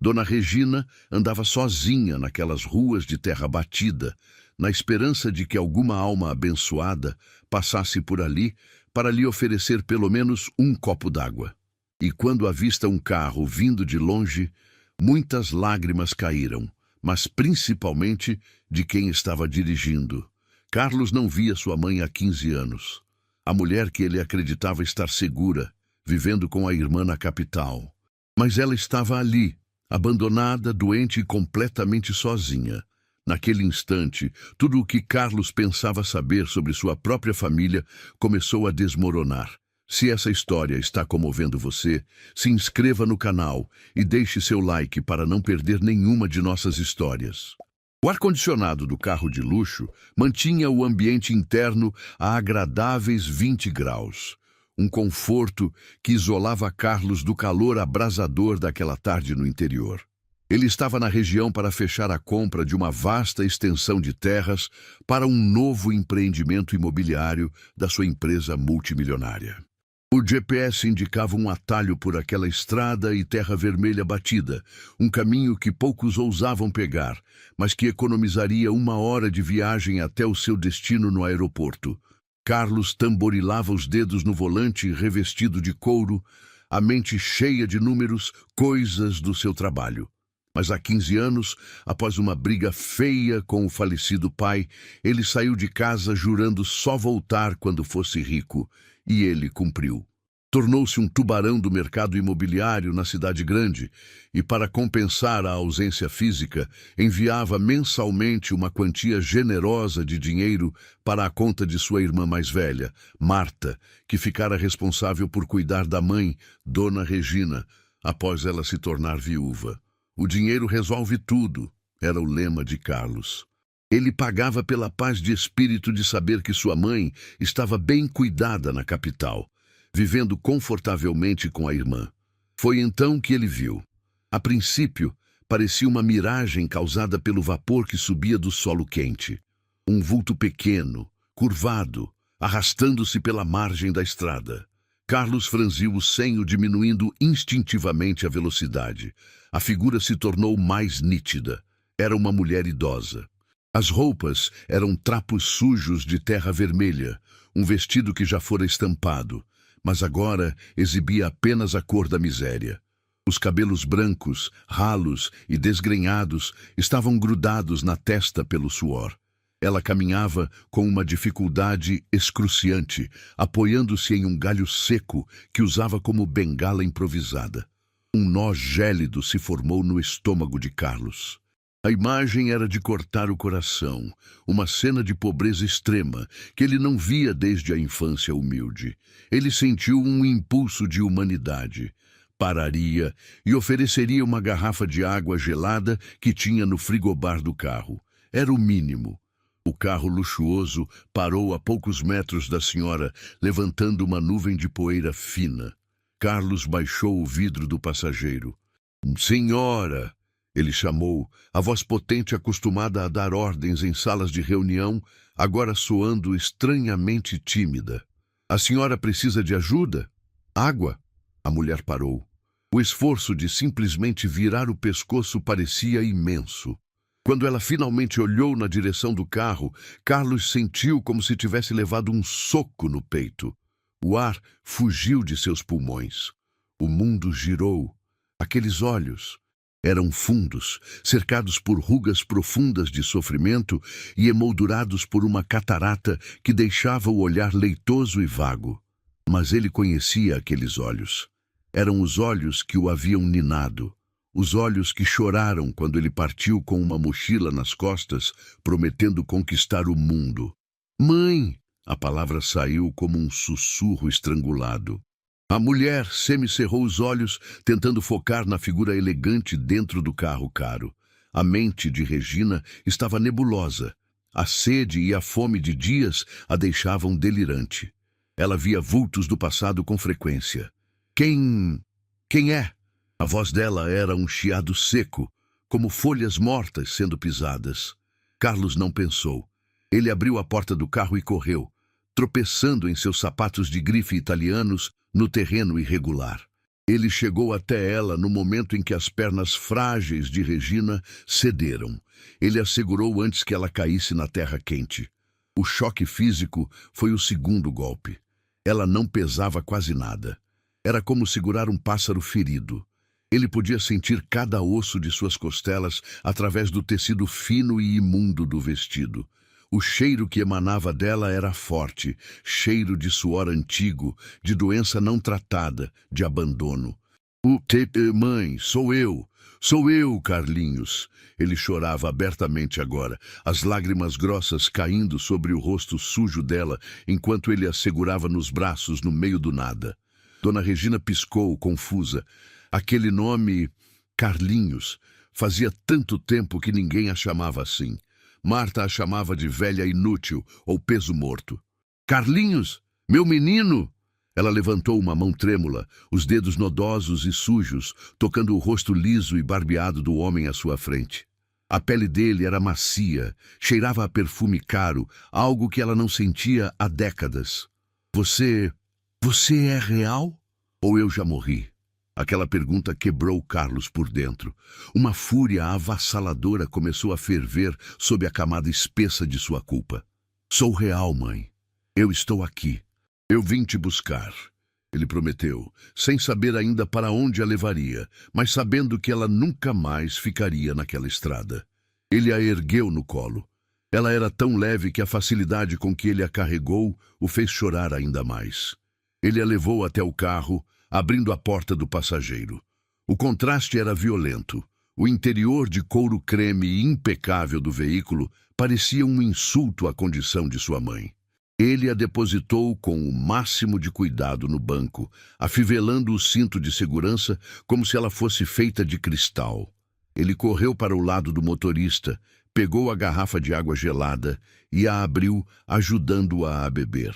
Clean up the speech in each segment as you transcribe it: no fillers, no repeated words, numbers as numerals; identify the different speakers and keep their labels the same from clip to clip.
Speaker 1: Dona Regina andava sozinha naquelas ruas de terra batida, na esperança de que alguma alma abençoada passasse por ali para lhe oferecer pelo menos um copo d'água. E quando avista um carro vindo de longe, muitas lágrimas caíram, mas principalmente de quem estava dirigindo. Carlos não via sua mãe há 15 anos. A mulher que ele acreditava estar segura, vivendo com a irmã na capital. Mas ela estava ali, abandonada, doente e completamente sozinha. Naquele instante, tudo o que Carlos pensava saber sobre sua própria família começou a desmoronar. Se essa história está comovendo você, se inscreva no canal e deixe seu like para não perder nenhuma de nossas histórias. O ar-condicionado do carro de luxo mantinha o ambiente interno a agradáveis 20 graus. Um conforto que isolava Carlos do calor abrasador daquela tarde no interior. Ele estava na região para fechar a compra de uma vasta extensão de terras para um novo empreendimento imobiliário da sua empresa multimilionária. O GPS indicava um atalho por aquela estrada e terra vermelha batida, um caminho que poucos ousavam pegar, mas que economizaria 1 hora de viagem até o seu destino no aeroporto. Carlos tamborilava os dedos no volante revestido de couro, a mente cheia de números, coisas do seu trabalho. Mas há 15 anos, após uma briga feia com o falecido pai, ele saiu de casa jurando só voltar quando fosse rico. E ele cumpriu. Tornou-se um tubarão do mercado imobiliário na cidade grande e, para compensar a ausência física, enviava mensalmente uma quantia generosa de dinheiro para a conta de sua irmã mais velha, Marta, que ficara responsável por cuidar da mãe, Dona Regina, após ela se tornar viúva. O dinheiro resolve tudo, era o lema de Carlos. Ele pagava pela paz de espírito de saber que sua mãe estava bem cuidada na capital, vivendo confortavelmente com a irmã. Foi então que ele viu. A princípio, parecia uma miragem causada pelo vapor que subia do solo quente. Um vulto pequeno, curvado, arrastando-se pela margem da estrada. Carlos franziu o senho, diminuindo instintivamente a velocidade. A figura se tornou mais nítida. Era uma mulher idosa. As roupas eram trapos sujos de terra vermelha, um vestido que já fora estampado, mas agora exibia apenas a cor da miséria. Os cabelos brancos, ralos e desgrenhados estavam grudados na testa pelo suor. Ela caminhava com uma dificuldade excruciante, apoiando-se em um galho seco que usava como bengala improvisada. Um nó gélido se formou no estômago de Carlos. A imagem era de cortar o coração, uma cena de pobreza extrema que ele não via desde a infância humilde. Ele sentiu um impulso de humanidade. Pararia e ofereceria uma garrafa de água gelada que tinha no frigobar do carro. Era o mínimo. O carro luxuoso parou a poucos metros da senhora, levantando uma nuvem de poeira fina. Carlos baixou o vidro do passageiro. "Senhora!" Ele chamou, a voz potente acostumada a dar ordens em salas de reunião, agora soando estranhamente tímida. "A senhora precisa de ajuda? Água?" A mulher parou. O esforço de simplesmente virar o pescoço parecia imenso. Quando ela finalmente olhou na direção do carro, Carlos sentiu como se tivesse levado um soco no peito. O ar fugiu de seus pulmões. O mundo girou. Aqueles olhos eram fundos, cercados por rugas profundas de sofrimento e emoldurados por uma catarata que deixava o olhar leitoso e vago. Mas ele conhecia aqueles olhos. Eram os olhos que o haviam ninado, os olhos que choraram quando ele partiu com uma mochila nas costas, prometendo conquistar o mundo. "Mãe!" A palavra saiu como um sussurro estrangulado. A mulher semicerrou os olhos, tentando focar na figura elegante dentro do carro caro. A mente de Regina estava nebulosa. A sede e a fome de dias a deixavam delirante. Ela via vultos do passado com frequência. Quem é?" A voz dela era um chiado seco, como folhas mortas sendo pisadas. Carlos não pensou. Ele abriu a porta do carro e correu, tropeçando em seus sapatos de grife italianos no terreno irregular. Ele chegou até ela no momento em que as pernas frágeis de Regina cederam. Ele a segurou antes que ela caísse na terra quente. O choque físico foi o segundo golpe. Ela não pesava quase nada. Era como segurar um pássaro ferido. Ele podia sentir cada osso de suas costelas através do tecido fino e imundo do vestido. O cheiro que emanava dela era forte, cheiro de suor antigo, de doença não tratada, de abandono. Mãe, sou eu, Carlinhos. Ele chorava abertamente agora, as lágrimas grossas caindo sobre o rosto sujo dela, enquanto ele a segurava nos braços no meio do nada. Dona Regina piscou, confusa. Aquele nome, Carlinhos, fazia tanto tempo que ninguém a chamava assim. Marta a chamava de velha inútil ou peso morto. Carlinhos, meu menino! Ela levantou uma mão trêmula, os dedos nodosos e sujos, tocando o rosto liso e barbeado do homem à sua frente. A pele dele era macia, cheirava a perfume caro, algo que ela não sentia há décadas. Você é real? Ou eu já morri? Aquela pergunta quebrou Carlos por dentro. Uma fúria avassaladora começou a ferver sob a camada espessa de sua culpa. Sou real, mãe. Eu estou aqui. Eu vim te buscar. Ele prometeu, sem saber ainda para onde a levaria, mas sabendo que ela nunca mais ficaria naquela estrada. Ele a ergueu no colo. Ela era tão leve que a facilidade com que ele a carregou o fez chorar ainda mais. Ele a levou até o carro, abrindo a porta do passageiro. O contraste era violento. O interior de couro creme impecável do veículo parecia um insulto à condição de sua mãe. Ele a depositou com o máximo de cuidado no banco, afivelando o cinto de segurança como se ela fosse feita de cristal. Ele correu para o lado do motorista, pegou a garrafa de água gelada e a abriu, ajudando-a a beber.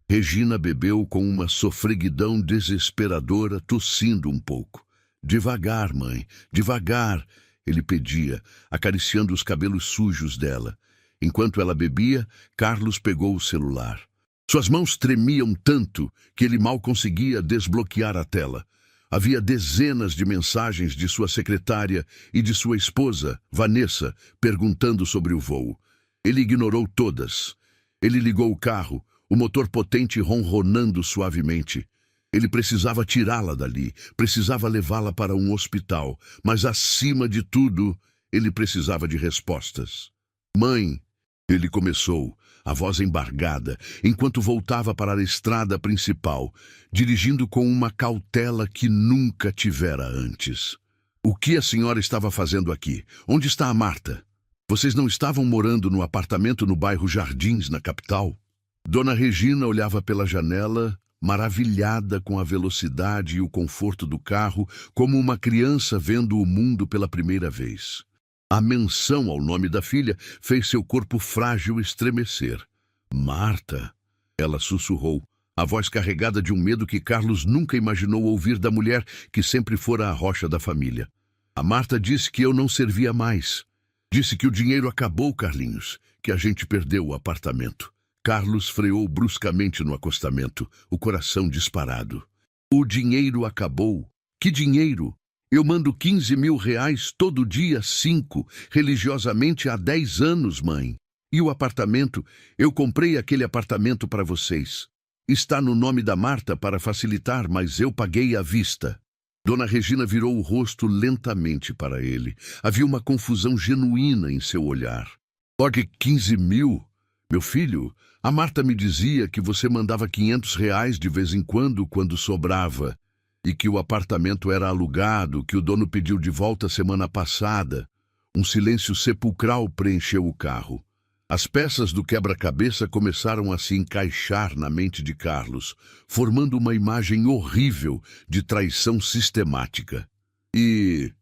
Speaker 1: Regina bebeu com uma sofreguidão desesperadora, tossindo um pouco. Devagar, mãe, devagar, ele pedia, acariciando os cabelos sujos dela. Enquanto ela bebia, Carlos pegou o celular. Suas mãos tremiam tanto que ele mal conseguia desbloquear a tela. Havia dezenas de mensagens de sua secretária e de sua esposa, Vanessa, perguntando sobre o voo. Ele ignorou todas. Ele ligou o carro, o motor potente ronronando suavemente. Ele precisava tirá-la dali, precisava levá-la para um hospital, mas acima de tudo, ele precisava de respostas. Mãe, ele começou, a voz embargada, enquanto voltava para a estrada principal, dirigindo com uma cautela que nunca tivera antes. O que a senhora estava fazendo aqui? Onde está a Marta? Vocês não estavam morando no apartamento no bairro Jardins, na capital? Dona Regina olhava pela janela, maravilhada com a velocidade e o conforto do carro, como uma criança vendo o mundo pela primeira vez. A menção ao nome da filha fez seu corpo frágil estremecer. Marta, ela sussurrou, a voz carregada de um medo que Carlos nunca imaginou ouvir da mulher que sempre fora a rocha da família. A Marta disse que eu não servia mais. Disse que o dinheiro acabou, Carlinhos, que a gente perdeu o apartamento. Carlos freou bruscamente no acostamento, o coração disparado. O dinheiro acabou. Que dinheiro? Eu mando 15 mil reais todo dia, 5, religiosamente há 10 anos, mãe. E o apartamento? Eu comprei aquele apartamento para vocês. Está no nome da Marta para facilitar, mas eu paguei à vista. Dona Regina virou o rosto lentamente para ele. Havia uma confusão genuína em seu olhar. Pague 15 mil? Meu filho, a Marta me dizia que você mandava 500 reais de vez em quando sobrava. E que o apartamento era alugado, que o dono pediu de volta semana passada. Um silêncio sepulcral preencheu o carro. As peças do quebra-cabeça começaram a se encaixar na mente de Carlos, formando uma imagem horrível de traição sistemática. E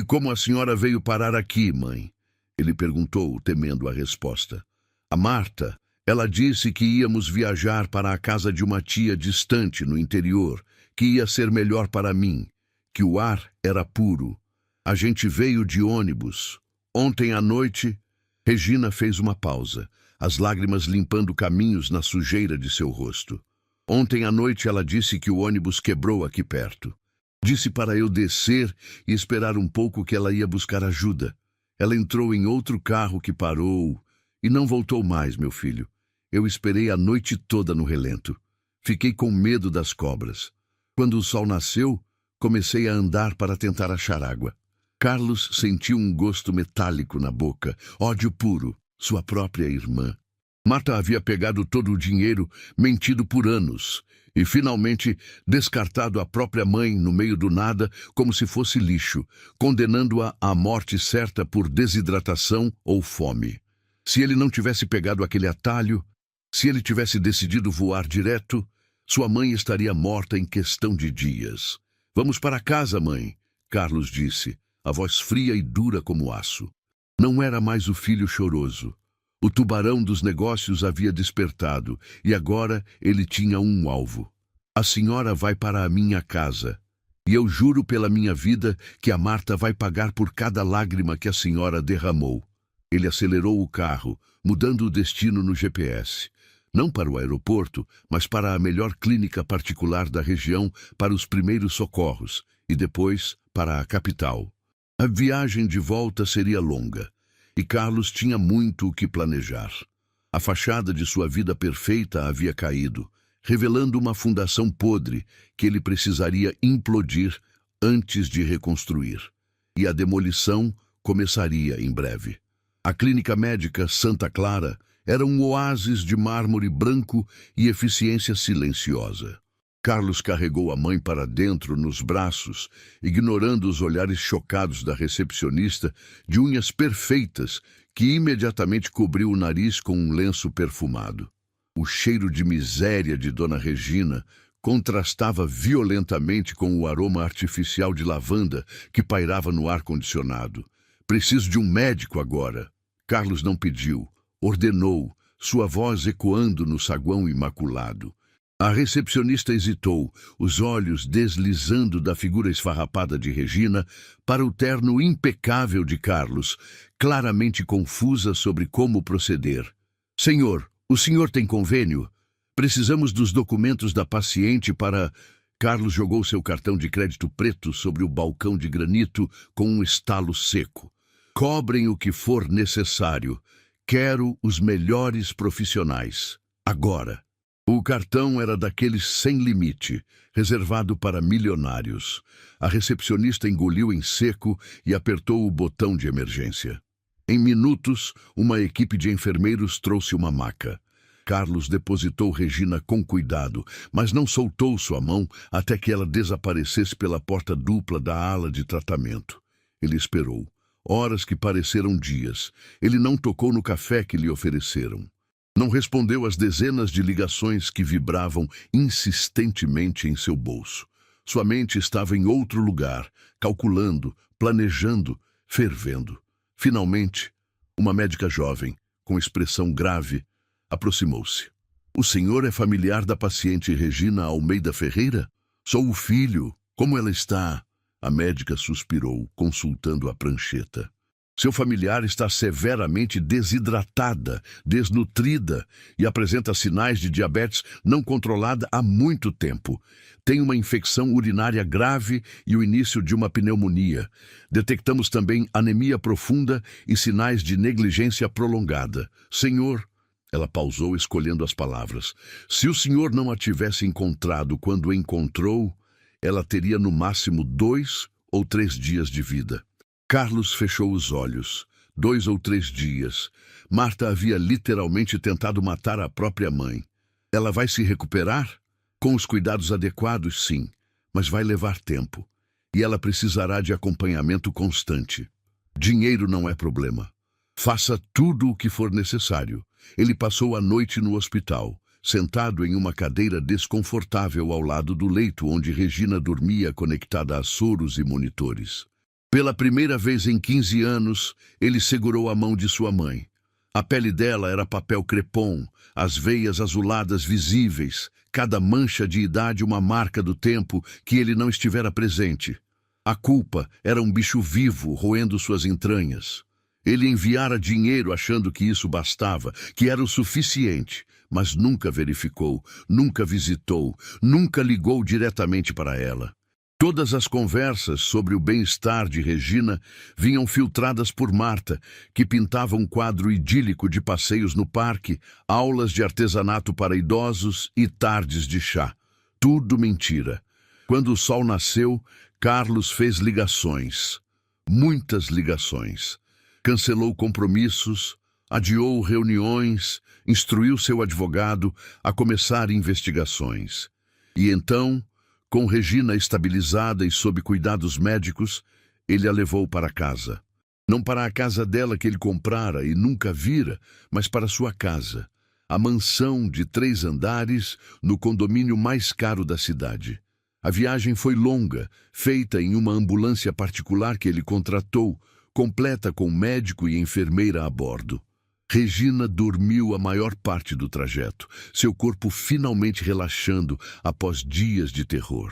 Speaker 1: como a senhora veio parar aqui, mãe? Ele perguntou, temendo a resposta. A Marta, ela disse que íamos viajar para a casa de uma tia distante no interior, que ia ser melhor para mim, que o ar era puro. A gente veio de ônibus. Ontem à noite, Regina fez uma pausa, as lágrimas limpando caminhos na sujeira de seu rosto. Ontem à noite ela disse que o ônibus quebrou aqui perto. Disse para eu descer e esperar um pouco que ela ia buscar ajuda. Ela entrou em outro carro que parou e não voltou mais, meu filho. Eu esperei a noite toda no relento. Fiquei com medo das cobras. Quando o sol nasceu, comecei a andar para tentar achar água. Carlos sentiu um gosto metálico na boca, ódio puro, sua própria irmã. Marta havia pegado todo o dinheiro, mentido por anos, e finalmente descartado a própria mãe no meio do nada como se fosse lixo, condenando-a à morte certa por desidratação ou fome. Se ele não tivesse pegado aquele atalho, se ele tivesse decidido voar direto, sua mãe estaria morta em questão de dias. "Vamos para casa, mãe", Carlos disse, a voz fria e dura como aço. Não era mais o filho choroso. O tubarão dos negócios havia despertado, e agora ele tinha um alvo. "A senhora vai para a minha casa, e eu juro pela minha vida que a Marta vai pagar por cada lágrima que a senhora derramou." Ele acelerou o carro, mudando o destino no GPS. Não para o aeroporto, mas para a melhor clínica particular da região para os primeiros socorros, e depois para a capital. A viagem de volta seria longa, e Carlos tinha muito o que planejar. A fachada de sua vida perfeita havia caído, revelando uma fundação podre que ele precisaria implodir antes de reconstruir. E a demolição começaria em breve. A clínica médica Santa Clara era um oásis de mármore branco e eficiência silenciosa. Carlos carregou a mãe para dentro nos braços, ignorando os olhares chocados da recepcionista, de unhas perfeitas, que imediatamente cobriu o nariz com um lenço perfumado. O cheiro de miséria de Dona Regina contrastava violentamente com o aroma artificial de lavanda que pairava no ar-condicionado. "Preciso de um médico agora." Carlos não pediu, ordenou, sua voz ecoando no saguão imaculado. A recepcionista hesitou, os olhos deslizando da figura esfarrapada de Regina para o terno impecável de Carlos, claramente confusa sobre como proceder. "Senhor, o senhor tem convênio? Precisamos dos documentos da paciente para..." Carlos jogou seu cartão de crédito preto sobre o balcão de granito com um estalo seco. "Cobrem o que for necessário. Quero os melhores profissionais. Agora." O cartão era daqueles sem limite, reservado para milionários. A recepcionista engoliu em seco e apertou o botão de emergência. Em minutos, uma equipe de enfermeiros trouxe uma maca. Carlos depositou Regina com cuidado, mas não soltou sua mão até que ela desaparecesse pela porta dupla da ala de tratamento. Ele esperou. Horas que pareceram dias. Ele não tocou no café que lhe ofereceram. Não respondeu às dezenas de ligações que vibravam insistentemente em seu bolso. Sua mente estava em outro lugar, calculando, planejando, fervendo. Finalmente, uma médica jovem, com expressão grave, aproximou-se. "O senhor é familiar da paciente Regina Almeida Ferreira? Sou o filho. Como ela está?" A médica suspirou, consultando a prancheta. "Seu familiar está severamente desidratada, desnutrida e apresenta sinais de diabetes não controlada há muito tempo. Tem uma infecção urinária grave e o início de uma pneumonia. Detectamos também anemia profunda e sinais de negligência prolongada. Senhor..." Ela pausou, escolhendo as palavras. "Se o senhor não a tivesse encontrado quando encontrou, ela teria no máximo 2 ou 3 dias de vida." Carlos fechou os olhos. 2 ou 3 dias. Marta havia literalmente tentado matar a própria mãe. Ela vai se recuperar? Com os cuidados adequados, sim, mas vai levar tempo. E ela precisará de acompanhamento constante. Dinheiro não é problema. Faça tudo o que for necessário. Ele passou a noite no hospital, sentado em uma cadeira desconfortável ao lado do leito onde Regina dormia conectada a soros e monitores. Pela primeira vez em 15 anos, ele segurou a mão de sua mãe. A pele dela era papel crepom, as veias azuladas visíveis, cada mancha de idade uma marca do tempo que ele não estivera presente. A culpa era um bicho vivo roendo suas entranhas. Ele enviara dinheiro achando que isso bastava, que era o suficiente, mas nunca verificou, nunca visitou, nunca ligou diretamente para ela. Todas as conversas sobre o bem-estar de Regina vinham filtradas por Marta, que pintava um quadro idílico de passeios no parque, aulas de artesanato para idosos e tardes de chá. Tudo mentira. Quando o sol nasceu, Carlos fez ligações. Muitas ligações. Cancelou compromissos, adiou reuniões, instruiu seu advogado a começar investigações. E então, com Regina estabilizada e sob cuidados médicos, ele a levou para casa. Não para a casa dela que ele comprara e nunca vira, mas para sua casa, a mansão de 3 andares no condomínio mais caro da cidade. A viagem foi longa, feita em uma ambulância particular que ele contratou, completa com médico e enfermeira a bordo. Regina dormiu a maior parte do trajeto, seu corpo finalmente relaxando após dias de terror.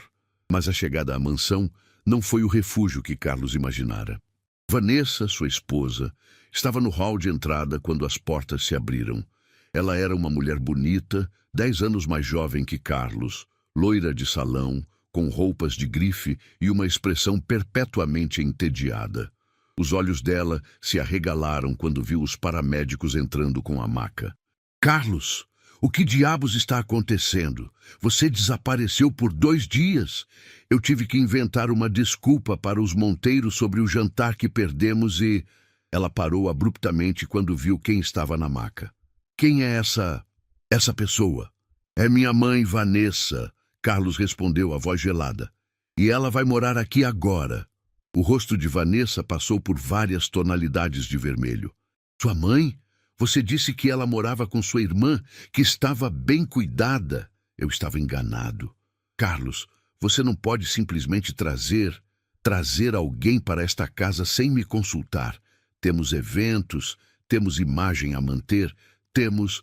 Speaker 1: Mas a chegada à mansão não foi o refúgio que Carlos imaginara. Vanessa, sua esposa, estava no hall de entrada quando as portas se abriram. Ela era uma mulher bonita, 10 anos mais jovem que Carlos, loira de salão, com roupas de grife e uma expressão perpetuamente entediada. Os olhos dela se arregalaram quando viu os paramédicos entrando com a maca. "Carlos, o que diabos está acontecendo? Você desapareceu por 2 dias. Eu tive que inventar uma desculpa para os Monteiros sobre o jantar que perdemos e..." Ela parou abruptamente quando viu quem estava na maca. "Quem é essa pessoa?" "É minha mãe, Vanessa", Carlos respondeu, a voz gelada. "E ela vai morar aqui agora." O rosto de Vanessa passou por várias tonalidades de vermelho. "Sua mãe? Você disse que ela morava com sua irmã, que estava bem cuidada." "Eu estava enganado." "Carlos, você não pode simplesmente trazer alguém para esta casa sem me consultar. Temos eventos, temos imagem a manter, temos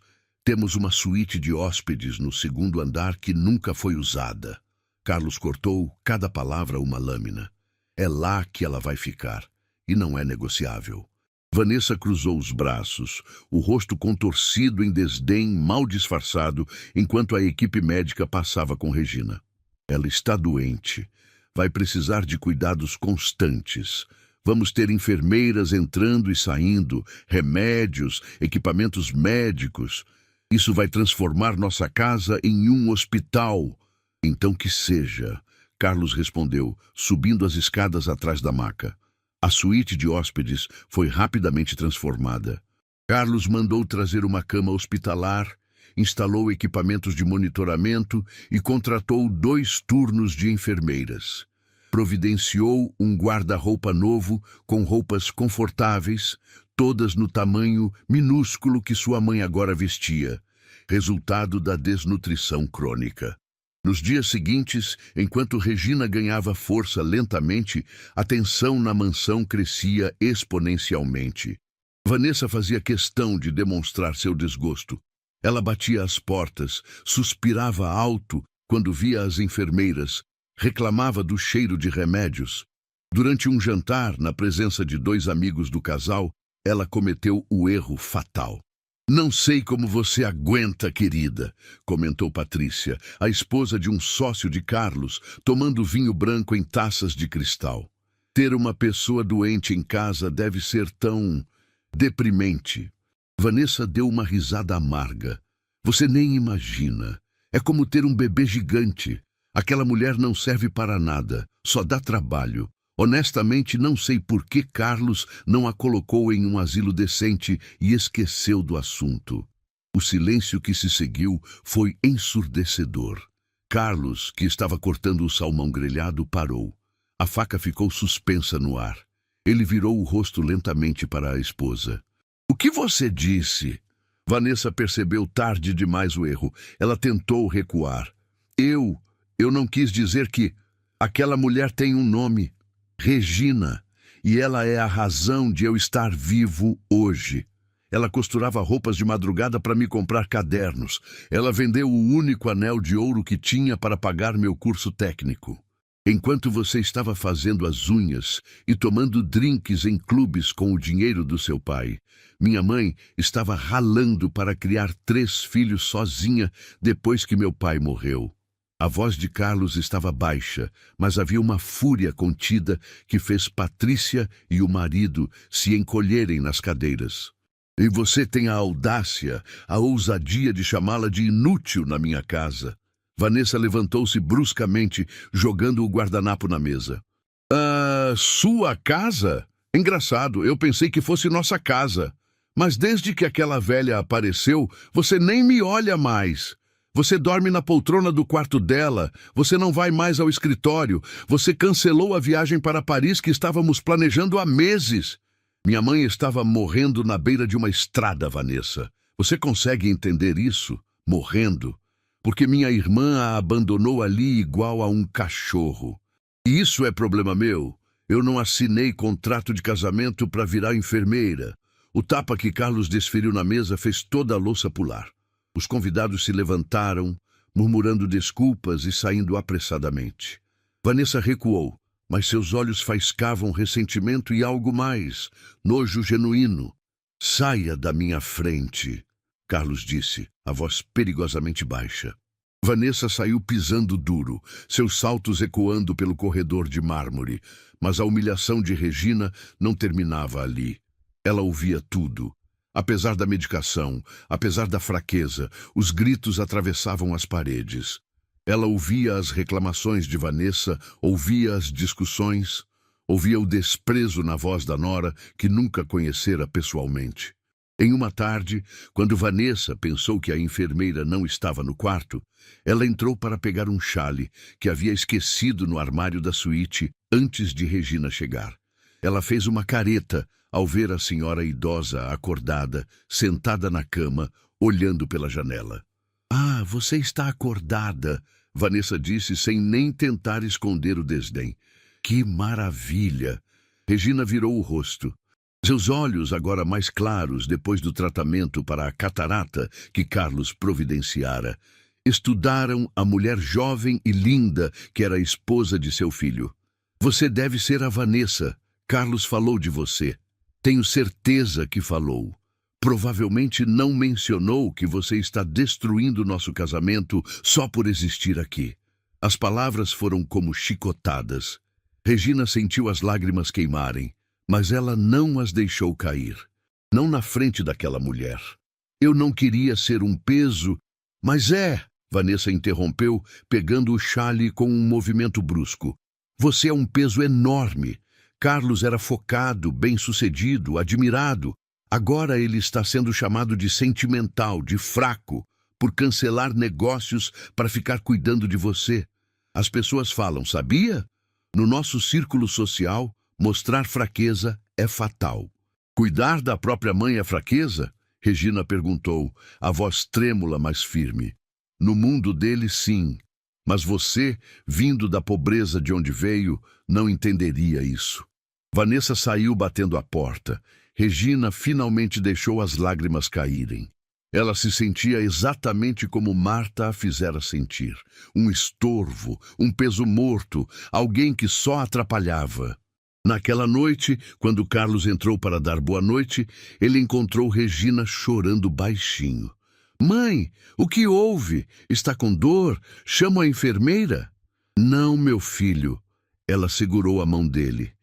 Speaker 1: uma suíte de hóspedes no 2º andar que nunca foi usada." Carlos cortou cada palavra uma lâmina. "É lá que ela vai ficar, e não é negociável." Vanessa cruzou os braços, o rosto contorcido em desdém mal disfarçado, enquanto a equipe médica passava com Regina. "Ela está doente. Vai precisar de cuidados constantes. Vamos ter enfermeiras entrando e saindo, remédios, equipamentos médicos. Isso vai transformar nossa casa em um hospital." "Então que seja", Carlos respondeu, subindo as escadas atrás da maca. A suíte de hóspedes foi rapidamente transformada. Carlos mandou trazer uma cama hospitalar, instalou equipamentos de monitoramento e contratou 2 turnos de enfermeiras. Providenciou um guarda-roupa novo com roupas confortáveis, todas no tamanho minúsculo que sua mãe agora vestia, resultado da desnutrição crônica. Nos dias seguintes, enquanto Regina ganhava força lentamente, a tensão na mansão crescia exponencialmente. Vanessa fazia questão de demonstrar seu desgosto. Ela batia as portas, suspirava alto quando via as enfermeiras, reclamava do cheiro de remédios. Durante um jantar, na presença de 2 amigos do casal, ela cometeu o erro fatal. "Não sei como você aguenta, querida", comentou Patrícia, a esposa de um sócio de Carlos, tomando vinho branco em taças de cristal. "Ter uma pessoa doente em casa deve ser tão deprimente." Vanessa deu uma risada amarga. "Você nem imagina. É como ter um bebê gigante. Aquela mulher não serve para nada, só dá trabalho. Honestamente, não sei por que Carlos não a colocou em um asilo decente e esqueceu do assunto." O silêncio que se seguiu foi ensurdecedor. Carlos, que estava cortando o salmão grelhado, parou. A faca ficou suspensa no ar. Ele virou o rosto lentamente para a esposa. "O que você disse?" Vanessa percebeu tarde demais o erro. Ela tentou recuar. Eu não quis dizer que... Aquela mulher tem um nome. Regina, e ela é a razão de eu estar vivo hoje. Ela costurava roupas de madrugada para me comprar cadernos. Ela vendeu o único anel de ouro que tinha para pagar meu curso técnico. Enquanto você estava fazendo as unhas e tomando drinks em clubes com o dinheiro do seu pai, minha mãe estava ralando para criar 3 filhos sozinha depois que meu pai morreu. A voz de Carlos estava baixa, mas havia uma fúria contida que fez Patrícia e o marido se encolherem nas cadeiras. E você tem a audácia, a ousadia de chamá-la de inútil na minha casa. Vanessa levantou-se bruscamente, jogando o guardanapo na mesa. Sua casa? Engraçado, eu pensei que fosse nossa casa. Mas desde que aquela velha apareceu, você nem me olha mais. Você dorme na poltrona do quarto dela, você não vai mais ao escritório, você cancelou a viagem para Paris que estávamos planejando há meses. Minha mãe estava morrendo na beira de uma estrada, Vanessa. Você consegue entender isso? Morrendo. Porque minha irmã a abandonou ali igual a um cachorro. E isso é problema meu. Eu não assinei contrato de casamento para virar enfermeira. O tapa que Carlos desferiu na mesa fez toda a louça pular. Os convidados se levantaram, murmurando desculpas e saindo apressadamente. Vanessa recuou, mas seus olhos faiscavam ressentimento e algo mais, nojo genuíno. Saia da minha frente, Carlos disse, a voz perigosamente baixa. Vanessa saiu pisando duro, seus saltos ecoando pelo corredor de mármore, mas a humilhação de Regina não terminava ali. Ela ouvia tudo. Apesar da medicação, apesar da fraqueza, os gritos atravessavam as paredes. Ela ouvia as reclamações de Vanessa, ouvia as discussões, ouvia o desprezo na voz da nora que nunca conhecera pessoalmente. Em uma tarde, quando Vanessa pensou que a enfermeira não estava no quarto, ela entrou para pegar um chale que havia esquecido no armário da suíte antes de Regina chegar. Ela fez uma careta ao ver a senhora idosa acordada, sentada na cama, olhando pela janela. Ah, você está acordada, Vanessa disse sem nem tentar esconder o desdém. Que maravilha! Regina virou o rosto. Seus olhos, agora mais claros depois do tratamento para a catarata que Carlos providenciara, estudaram a mulher jovem e linda que era a esposa de seu filho. Você deve ser a Vanessa. Carlos falou de você. Tenho certeza que falou. Provavelmente não mencionou que você está destruindo nosso casamento só por existir aqui. As palavras foram como chicotadas. Regina sentiu as lágrimas queimarem, mas ela não as deixou cair. Não na frente daquela mulher. Eu não queria ser um peso, mas Vanessa interrompeu, pegando o chale com um movimento brusco. Você é um peso enorme. Carlos era focado, bem-sucedido, admirado. Agora ele está sendo chamado de sentimental, de fraco, por cancelar negócios para ficar cuidando de você. As pessoas falam, sabia? No nosso círculo social, mostrar fraqueza é fatal. Cuidar da própria mãe é fraqueza? Regina perguntou, a voz trêmula, mas firme. No mundo dele, sim. Mas você, vindo da pobreza de onde veio, não entenderia isso. Vanessa saiu batendo a porta. Regina finalmente deixou as lágrimas caírem. Ela se sentia exatamente como Marta a fizera sentir. Um estorvo, um peso morto, alguém que só atrapalhava. Naquela noite, quando Carlos entrou para dar boa noite, ele encontrou Regina chorando baixinho. Mãe, o que houve? Está com dor? Chamo a enfermeira? Não, meu filho. Ela segurou a mão dele.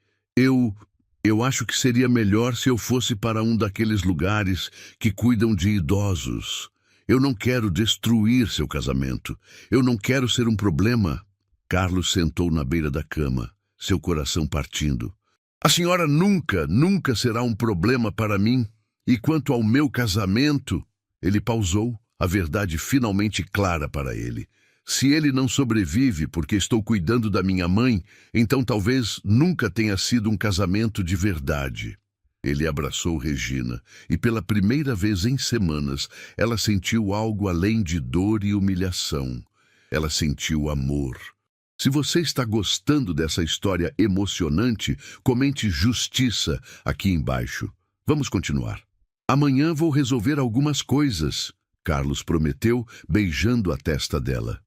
Speaker 1: Eu acho que seria melhor se eu fosse para um daqueles lugares que cuidam de idosos. Eu não quero destruir seu casamento. Eu não quero ser um problema. Carlos sentou na beira da cama, seu coração partindo. A senhora nunca será um problema para mim. E quanto ao meu casamento... Ele pausou, a verdade finalmente clara para ele. Se ele não sobrevive porque estou cuidando da minha mãe, então talvez nunca tenha sido um casamento de verdade. Ele abraçou Regina, e pela primeira vez em semanas, ela sentiu algo além de dor e humilhação. Ela sentiu amor. Se você está gostando dessa história emocionante, comente justiça aqui embaixo. Vamos continuar. Amanhã vou resolver algumas coisas, Carlos prometeu, beijando a testa dela.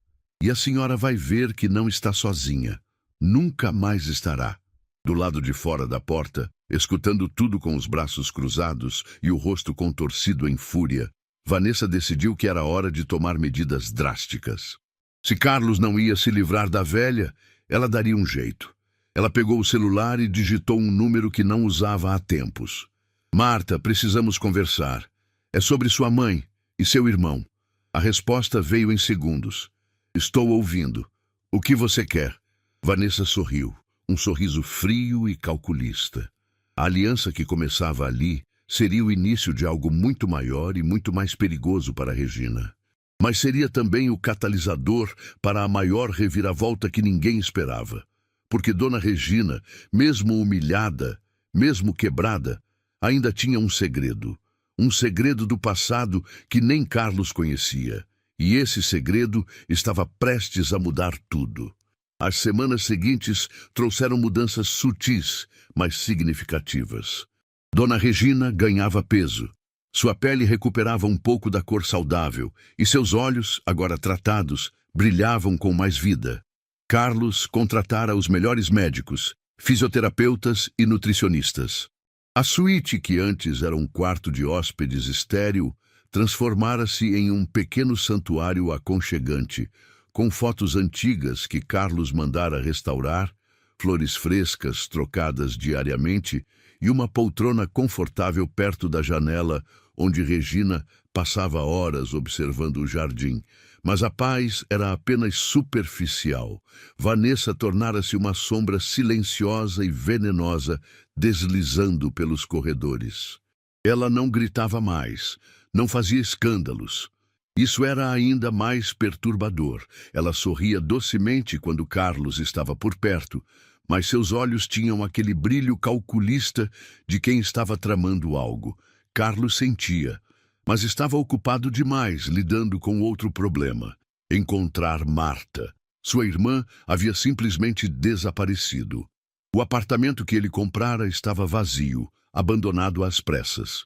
Speaker 1: E a senhora vai ver que não está sozinha. Nunca mais estará. Do lado de fora da porta, escutando tudo com os braços cruzados e o rosto contorcido em fúria, Vanessa decidiu que era hora de tomar medidas drásticas. Se Carlos não ia se livrar da velha, ela daria um jeito. Ela pegou o celular e digitou um número que não usava há tempos. Marta, precisamos conversar. É sobre sua mãe e seu irmão. A resposta veio em segundos. Estou ouvindo. O que você quer? Vanessa sorriu, um sorriso frio e calculista. A aliança que começava ali seria o início de algo muito maior e muito mais perigoso para Regina. Mas seria também o catalisador para a maior reviravolta que ninguém esperava. Porque Dona Regina, mesmo humilhada, mesmo quebrada, ainda tinha um segredo. Um segredo do passado que nem Carlos conhecia. E esse segredo estava prestes a mudar tudo. As semanas seguintes trouxeram mudanças sutis, mas significativas. Dona Regina ganhava peso. Sua pele recuperava um pouco da cor saudável e seus olhos, agora tratados, brilhavam com mais vida. Carlos contratara os melhores médicos, fisioterapeutas e nutricionistas. A suíte, que antes era um quarto de hóspedes estéril, transformara-se em um pequeno santuário aconchegante, com fotos antigas que Carlos mandara restaurar, flores frescas trocadas diariamente e uma poltrona confortável perto da janela onde Regina passava horas observando o jardim. Mas a paz era apenas superficial. Vanessa tornara-se uma sombra silenciosa e venenosa, deslizando pelos corredores. Ela não gritava mais, não fazia escândalos. Isso era ainda mais perturbador. Ela sorria docemente quando Carlos estava por perto, mas seus olhos tinham aquele brilho calculista de quem estava tramando algo. Carlos sentia, mas estava ocupado demais lidando com outro problema: encontrar Marta. Sua irmã havia simplesmente desaparecido. O apartamento que ele comprara estava vazio, abandonado às pressas.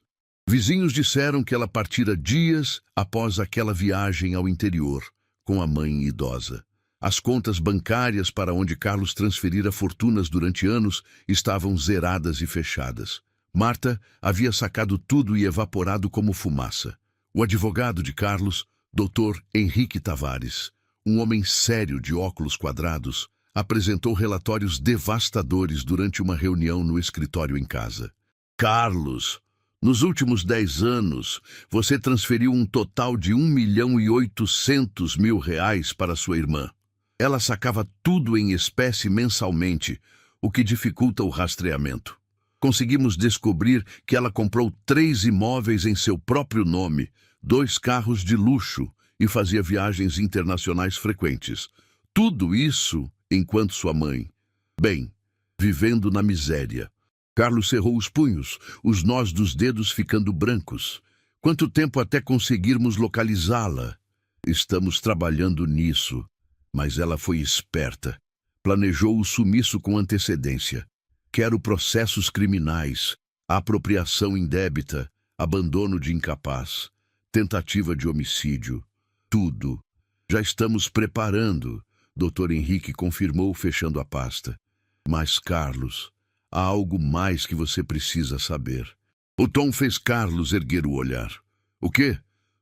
Speaker 1: Vizinhos disseram que ela partira dias após aquela viagem ao interior, com a mãe idosa. As contas bancárias para onde Carlos transferira fortunas durante anos estavam zeradas e fechadas. Marta havia sacado tudo e evaporado como fumaça. O advogado de Carlos, Dr. Henrique Tavares, um homem sério de óculos quadrados, apresentou relatórios devastadores durante uma reunião no escritório em casa. Carlos, nos últimos 10 anos, você transferiu um total de R$ 1.800.000 para sua irmã. Ela sacava tudo em espécie mensalmente, o que dificulta o rastreamento. Conseguimos descobrir que ela comprou 3 imóveis em seu próprio nome, 2 carros de luxo e fazia viagens internacionais frequentes. Tudo isso enquanto sua mãe, bem, vivendo na miséria. Carlos cerrou os punhos, os nós dos dedos ficando brancos. Quanto tempo até conseguirmos localizá-la? Estamos trabalhando nisso, mas ela foi esperta. Planejou o sumiço com antecedência. Quero processos criminais, apropriação indébita, abandono de incapaz, tentativa de homicídio. Tudo. Já estamos preparando, Dr. Henrique confirmou, fechando a pasta. Mas, Carlos, há algo mais que você precisa saber. O tom fez Carlos erguer o olhar. O quê?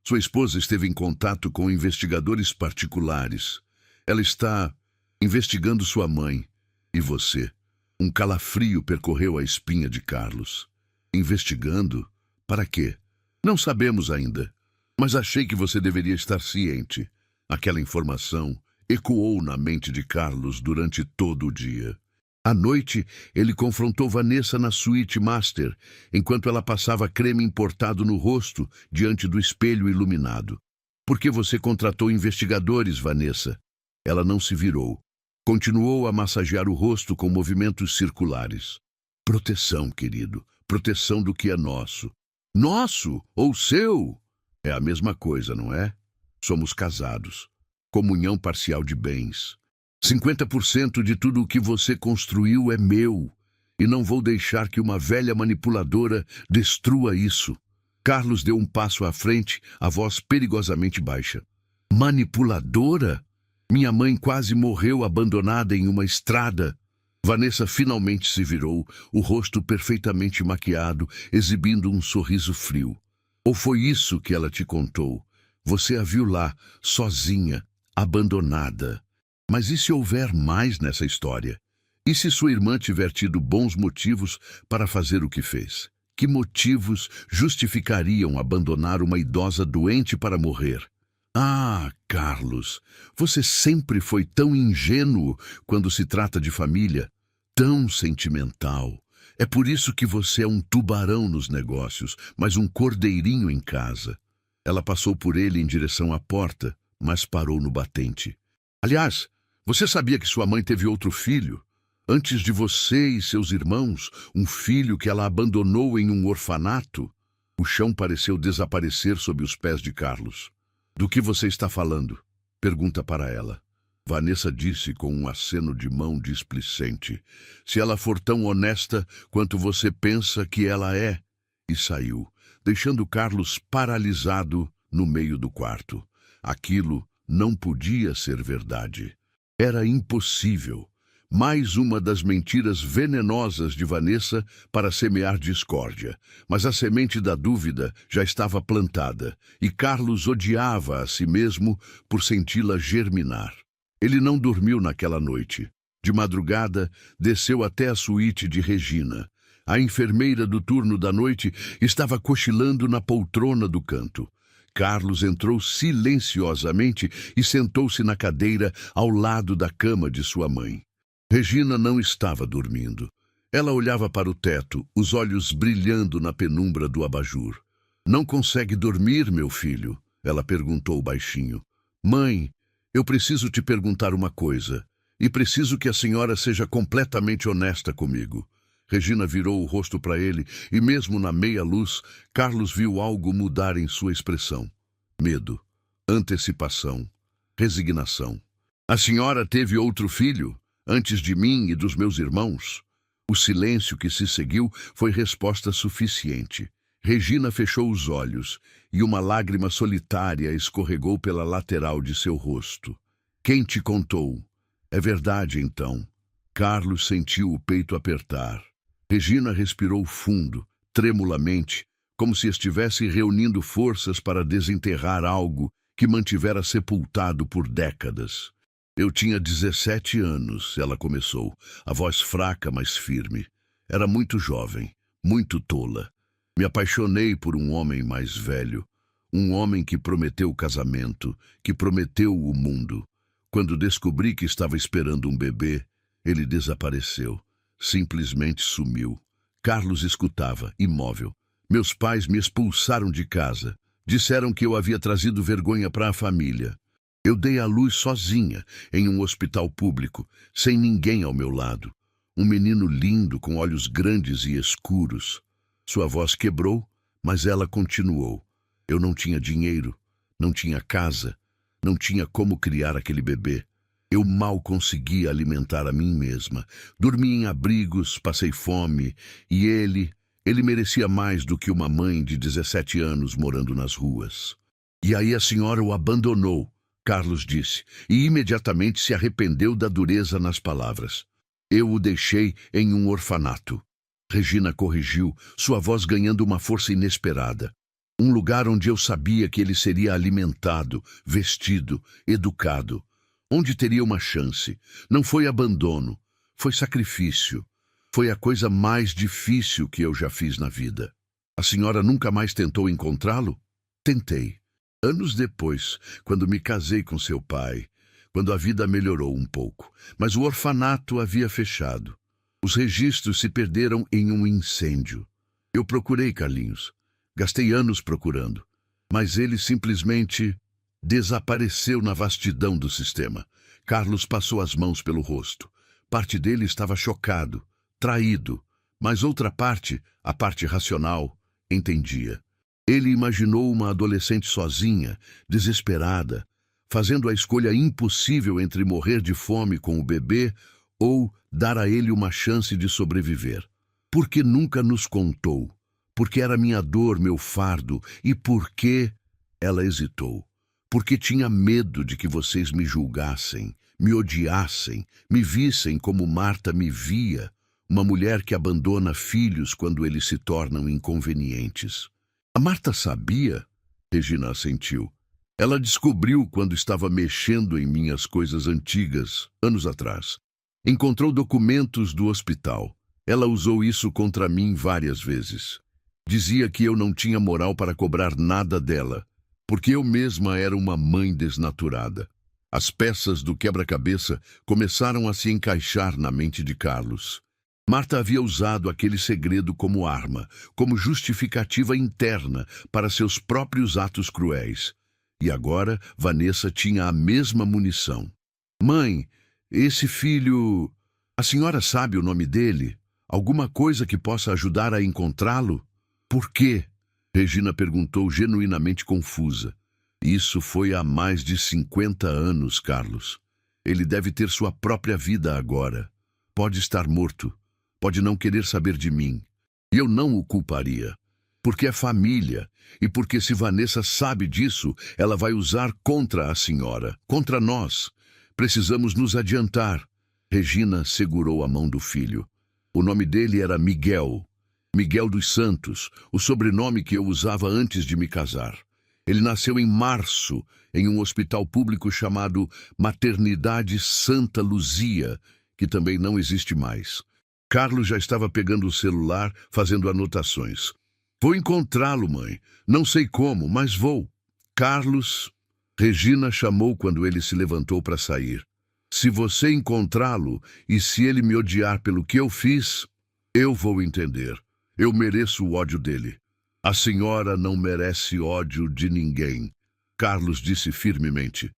Speaker 1: Sua esposa esteve em contato com investigadores particulares. Ela está investigando sua mãe e você. Um calafrio percorreu a espinha de Carlos. Investigando? Para quê? Não sabemos ainda. Mas achei que você deveria estar ciente. Aquela informação ecoou na mente de Carlos durante todo o dia. À noite, ele confrontou Vanessa na suíte master, enquanto ela passava creme importado no rosto diante do espelho iluminado. Por que você contratou investigadores, Vanessa? Ela não se virou. Continuou a massagear o rosto com movimentos circulares. Proteção, querido. Proteção do que é nosso. Nosso ou seu? É a mesma coisa, não é? Somos casados. Comunhão parcial de bens. 50% de tudo o que você construiu é meu. E não vou deixar que uma velha manipuladora destrua isso. Carlos deu um passo à frente, a voz perigosamente baixa. Manipuladora? Minha mãe quase morreu abandonada em uma estrada. Vanessa finalmente se virou, o rosto perfeitamente maquiado, exibindo um sorriso frio. Ou foi isso que ela te contou? Você a viu lá, sozinha, abandonada. Mas e se houver mais nessa história? E se sua irmã tiver tido bons motivos para fazer o que fez? Que motivos justificariam abandonar uma idosa doente para morrer? Ah, Carlos, você sempre foi tão ingênuo quando se trata de família, tão sentimental. É por isso que você é um tubarão nos negócios, mas um cordeirinho em casa. Ela passou por ele em direção à porta, mas parou no batente. Aliás, você sabia que sua mãe teve outro filho? Antes de você e seus irmãos, um filho que ela abandonou em um orfanato? O chão pareceu desaparecer sob os pés de Carlos. Do que você está falando? Pergunta para ela. Vanessa disse com um aceno de mão displicente. Se ela for tão honesta quanto você pensa que ela é. E saiu, deixando Carlos paralisado no meio do quarto. Aquilo não podia ser verdade. Era impossível. Mais uma das mentiras venenosas de Vanessa para semear discórdia. Mas a semente da dúvida já estava plantada, e Carlos odiava a si mesmo por senti-la germinar. Ele não dormiu naquela noite. De madrugada, desceu até a suíte de Regina. A enfermeira do turno da noite estava cochilando na poltrona do canto. Carlos entrou silenciosamente e sentou-se na cadeira ao lado da cama de sua mãe. Regina não estava dormindo. Ela olhava para o teto, os olhos brilhando na penumbra do abajur. Não consegue dormir, meu filho? Ela perguntou baixinho. Mãe, eu preciso te perguntar uma coisa, e preciso que a senhora seja completamente honesta comigo. Regina virou o rosto para ele, e mesmo na meia-luz, Carlos viu algo mudar em sua expressão. Medo, antecipação, resignação. A senhora teve outro filho? Antes de mim e dos meus irmãos? O silêncio que se seguiu foi resposta suficiente. Regina fechou os olhos e uma lágrima solitária escorregou pela lateral de seu rosto. Quem te contou? É verdade, então. Carlos sentiu o peito apertar. Regina respirou fundo, tremulamente, como se estivesse reunindo forças para desenterrar algo que mantivera sepultado por décadas. Eu tinha 17 anos, ela começou, a voz fraca, mas firme. Era muito jovem, muito tola. Me apaixonei por um homem mais velho, um homem que prometeu casamento, que prometeu o mundo. Quando descobri que estava esperando um bebê, ele desapareceu, simplesmente sumiu. Carlos escutava, imóvel. Meus pais me expulsaram de casa. Disseram que eu havia trazido vergonha para a família. Eu dei à luz sozinha, em um hospital público, sem ninguém ao meu lado. Um menino lindo, com olhos grandes e escuros. Sua voz quebrou, mas ela continuou. Eu não tinha dinheiro, não tinha casa, não tinha como criar aquele bebê. Eu mal conseguia alimentar a mim mesma. Dormi em abrigos, passei fome, e ele merecia mais do que uma mãe de 17 anos morando nas ruas. E aí a senhora o abandonou, Carlos disse, e imediatamente se arrependeu da dureza nas palavras. Eu o deixei em um orfanato. Regina corrigiu, sua voz ganhando uma força inesperada. Um lugar onde eu sabia que ele seria alimentado, vestido, educado. Onde teria uma chance. Não foi abandono, foi sacrifício. Foi a coisa mais difícil que eu já fiz na vida. A senhora nunca mais tentou encontrá-lo? Tentei. Anos depois, quando me casei com seu pai, quando a vida melhorou um pouco, mas o orfanato havia fechado. Os registros se perderam em um incêndio. Eu procurei Carlinhos. Gastei anos procurando, mas ele simplesmente desapareceu na vastidão do sistema. Carlos passou as mãos pelo rosto. Parte dele estava chocado, traído, mas outra parte, a parte racional, entendia. Ele imaginou uma adolescente sozinha, desesperada, fazendo a escolha impossível entre morrer de fome com o bebê ou dar a ele uma chance de sobreviver. Por que nunca nos contou? Porque era minha dor, meu fardo, e por que... Ela hesitou. Porque tinha medo de que vocês me julgassem, me odiassem, me vissem como Marta me via, uma mulher que abandona filhos quando eles se tornam inconvenientes. A Marta sabia, Regina assentiu. Ela descobriu quando estava mexendo em minhas coisas antigas, anos atrás. Encontrou documentos do hospital. Ela usou isso contra mim várias vezes. Dizia que eu não tinha moral para cobrar nada dela, porque eu mesma era uma mãe desnaturada. As peças do quebra-cabeça começaram a se encaixar na mente de Carlos. Marta havia usado aquele segredo como arma, como justificativa interna para seus próprios atos cruéis. E agora Vanessa tinha a mesma munição. Mãe, esse filho... A senhora sabe o nome dele? Alguma coisa que possa ajudar a encontrá-lo? Por quê? Regina perguntou genuinamente confusa. Isso foi há mais de 50 anos, Carlos. Ele deve ter sua própria vida agora. Pode estar morto. Pode não querer saber de mim. E eu não o culparia. Porque é família. E porque se Vanessa sabe disso, ela vai usar contra a senhora, contra nós. Precisamos nos adiantar. Regina segurou a mão do filho. O nome dele era Miguel. Miguel dos Santos, o sobrenome que eu usava antes de me casar. Ele nasceu em março, em um hospital público chamado Maternidade Santa Luzia, que também não existe mais. Carlos já estava pegando o celular, fazendo anotações. Vou encontrá-lo, mãe. Não sei como, mas vou. Carlos, Regina chamou quando ele se levantou para sair. Se você encontrá-lo e se ele me odiar pelo que eu fiz, eu vou entender. Eu mereço o ódio dele. A senhora não merece ódio de ninguém, Carlos disse firmemente.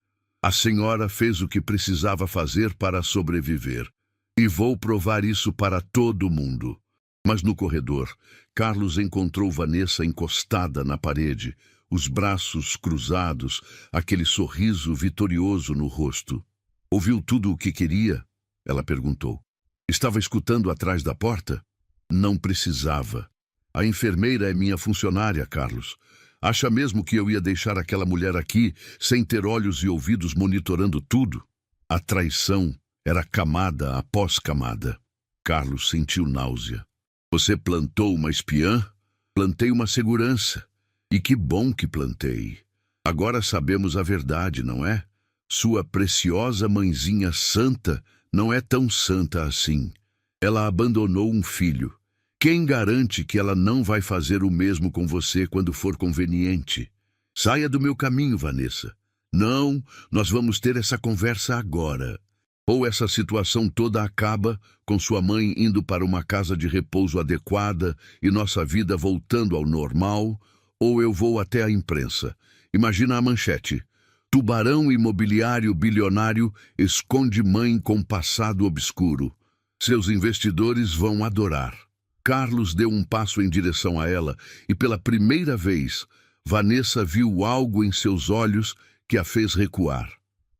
Speaker 1: A senhora fez o que precisava fazer para sobreviver. E vou provar isso para todo mundo. Mas no corredor, Carlos encontrou Vanessa encostada na parede, os braços cruzados, aquele sorriso vitorioso no rosto. Ouviu tudo o que queria? Ela perguntou. Estava escutando atrás da porta? Não precisava. A enfermeira é minha funcionária, Carlos. Acha mesmo que eu ia deixar aquela mulher aqui, sem ter olhos e ouvidos monitorando tudo? A traição era camada após camada. Carlos sentiu náusea. Você plantou uma espiã? Plantei uma segurança. E que bom que plantei. Agora sabemos a verdade, não é? Sua preciosa mãezinha santa não é tão santa assim. Ela abandonou um filho. Quem garante que ela não vai fazer o mesmo com você quando for conveniente? Saia do meu caminho, Vanessa. Não, nós vamos ter essa conversa agora. Ou essa situação toda acaba, com sua mãe indo para uma casa de repouso adequada e nossa vida voltando ao normal, ou eu vou até a imprensa. Imagina a manchete. Tubarão imobiliário bilionário esconde mãe com passado obscuro. Seus investidores vão adorar. Carlos deu um passo em direção a ela e, pela primeira vez, Vanessa viu algo em seus olhos que a fez recuar.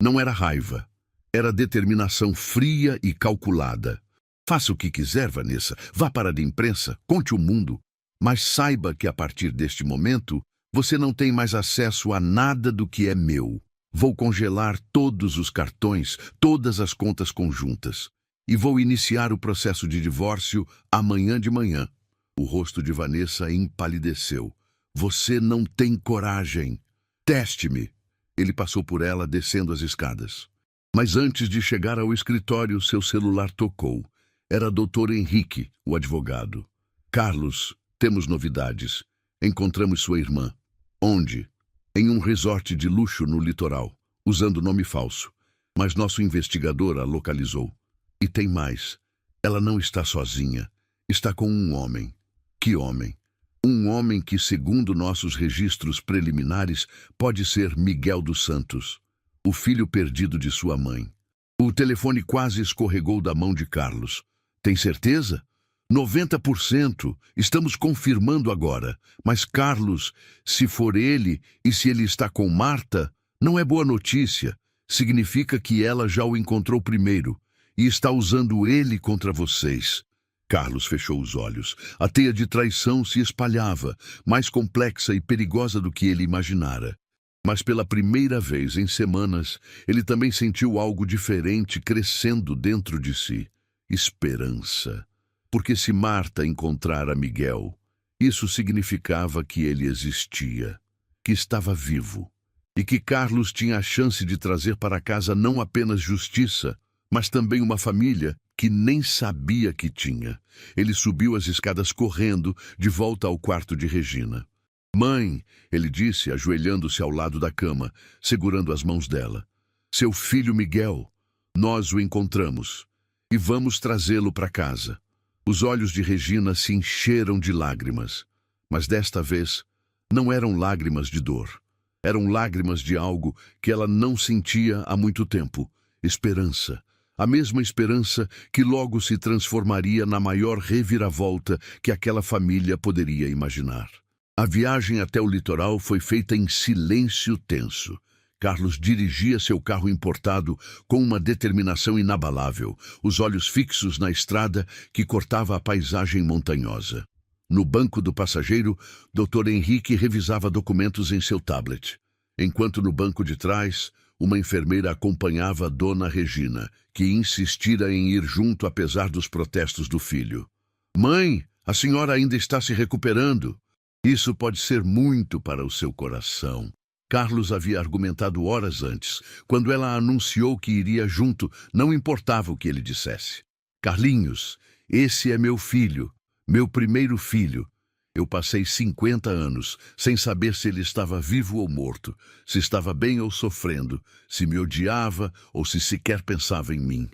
Speaker 1: Não era raiva. Era determinação fria e calculada. Faça o que quiser, Vanessa. Vá para a imprensa, conte o mundo. Mas saiba que, a partir deste momento, você não tem mais acesso a nada do que é meu. Vou congelar todos os cartões, todas as contas conjuntas. E vou iniciar o processo de divórcio amanhã de manhã. O rosto de Vanessa empalideceu. Você não tem coragem. Teste-me. Ele passou por ela, descendo as escadas. Mas antes de chegar ao escritório, seu celular tocou. Era Dr. Henrique, o advogado. Carlos, temos novidades. Encontramos sua irmã. Onde? Em um resort de luxo no litoral, usando nome falso. Mas nosso investigador a localizou. E tem mais. Ela não está sozinha. Está com um homem. Que homem? Um homem que, segundo nossos registros preliminares, pode ser Miguel dos Santos, o filho perdido de sua mãe. O telefone quase escorregou da mão de Carlos. Tem certeza? 90%. Estamos confirmando agora. Mas, Carlos, se for ele e se ele está com Marta, não é boa notícia. Significa que ela já o encontrou primeiro e está usando ele contra vocês. Carlos fechou os olhos. A teia de traição se espalhava, mais complexa e perigosa do que ele imaginara. Mas pela primeira vez em semanas, ele também sentiu algo diferente crescendo dentro de si. Esperança. Porque se Marta encontrara Miguel, isso significava que ele existia, que estava vivo. e que Carlos tinha a chance de trazer para casa não apenas justiça, mas também uma família que nem sabia que tinha. Ele subiu as escadas correndo, de volta ao quarto de Regina. "Mãe", ele disse, ajoelhando-se ao lado da cama, segurando as mãos dela. "Seu filho Miguel, nós o encontramos e vamos trazê-lo para casa." Os olhos de Regina se encheram de lágrimas, mas desta vez não eram lágrimas de dor. Eram lágrimas de algo que ela não sentia há muito tempo: esperança. A mesma esperança que logo se transformaria na maior reviravolta que aquela família poderia imaginar. A viagem até o litoral foi feita em silêncio tenso. Carlos dirigia seu carro importado com uma determinação inabalável, os olhos fixos na estrada que cortava a paisagem montanhosa. No banco do passageiro, Dr. Henrique revisava documentos em seu tablet, enquanto no banco de trás, uma enfermeira acompanhava Dona Regina, que insistira em ir junto apesar dos protestos do filho. "Mãe, a senhora ainda está se recuperando. Isso pode ser muito para o seu coração." Carlos havia argumentado horas antes, quando ela anunciou que iria junto, não importava o que ele dissesse. "Carlinhos, esse é meu filho, meu primeiro filho. Eu passei 50 anos sem saber se ele estava vivo ou morto, se estava bem ou sofrendo, se me odiava ou se sequer pensava em mim.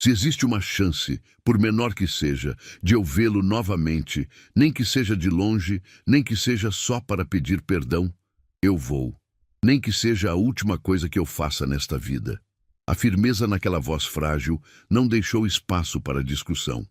Speaker 1: Se existe uma chance, por menor que seja, de eu vê-lo novamente, nem que seja de longe, nem que seja só para pedir perdão, eu vou. Nem que seja a última coisa que eu faça nesta vida." A firmeza naquela voz frágil não deixou espaço para discussão.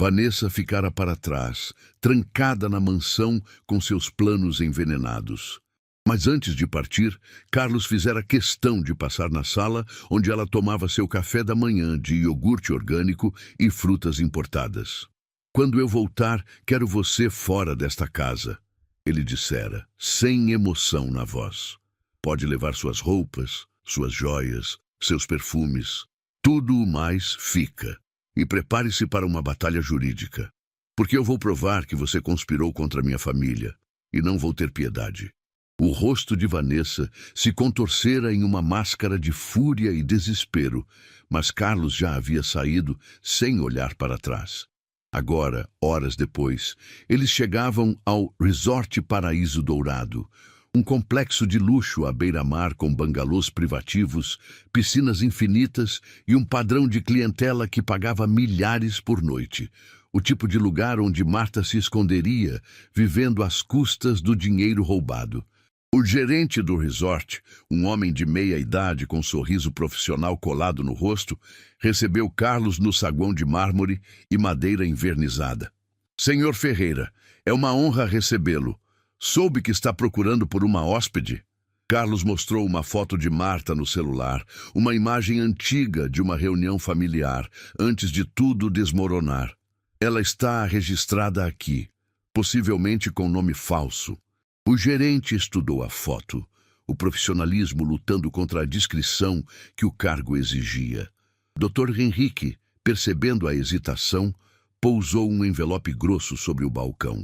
Speaker 1: Vanessa ficara para trás, trancada na mansão com seus planos envenenados. Mas antes de partir, Carlos fizera questão de passar na sala onde ela tomava seu café da manhã de iogurte orgânico e frutas importadas. "Quando eu voltar, quero você fora desta casa", ele dissera, sem emoção na voz. "Pode levar suas roupas, suas joias, seus perfumes. Tudo o mais fica. E prepare-se para uma batalha jurídica. Porque eu vou provar que você conspirou contra minha família, e não vou ter piedade." O rosto de Vanessa se contorcera em uma máscara de fúria e desespero, mas Carlos já havia saído sem olhar para trás. Agora, horas depois, eles chegavam ao Resort Paraíso Dourado, um complexo de luxo à beira-mar com bangalôs privativos, piscinas infinitas e um padrão de clientela que pagava milhares por noite. O tipo de lugar onde Marta se esconderia, vivendo às custas do dinheiro roubado. O gerente do resort, um homem de meia idade com um sorriso profissional colado no rosto, recebeu Carlos no saguão de mármore e madeira envernizada. "Senhor Ferreira, é uma honra recebê-lo. Soube que está procurando por uma hóspede." Carlos mostrou uma foto de Marta no celular, uma imagem antiga de uma reunião familiar, antes de tudo desmoronar. "Ela está registrada aqui, possivelmente com nome falso." O gerente estudou a foto, o profissionalismo lutando contra a discrição que o cargo exigia. Dr. Henrique, percebendo a hesitação, pousou um envelope grosso sobre o balcão.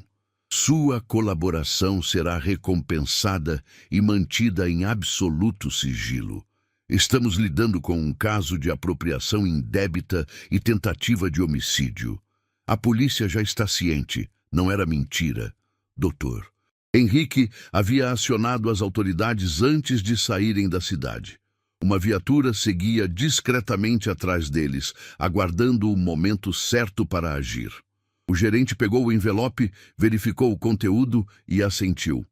Speaker 1: "Sua colaboração será recompensada e mantida em absoluto sigilo. Estamos lidando com um caso de apropriação indébita e tentativa de homicídio. A polícia já está ciente, não era mentira, doutor." Henrique havia acionado as autoridades antes de saírem da cidade. Uma viatura seguia discretamente atrás deles, aguardando o momento certo para agir. O gerente pegou o envelope, verificou o conteúdo e assentiu.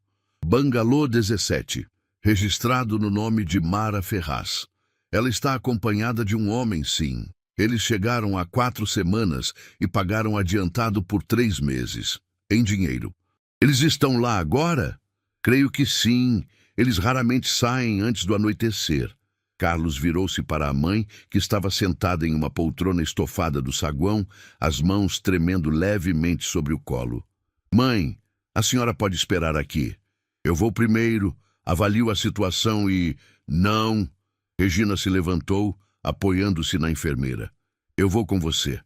Speaker 1: "Bangalô 17, registrado no nome de Mara Ferraz. Ela está acompanhada de um homem, sim. Eles chegaram há 4 semanas e pagaram adiantado por 3 meses, em dinheiro." "Eles estão lá agora?" "Creio que sim. Eles raramente saem antes do anoitecer." Carlos virou-se para a mãe, que estava sentada em uma poltrona estofada do saguão, as mãos tremendo levemente sobre o colo. "Mãe, a senhora pode esperar aqui. Eu vou primeiro, avalio a situação e..." "Não." Regina se levantou, apoiando-se na enfermeira. "Eu vou com você."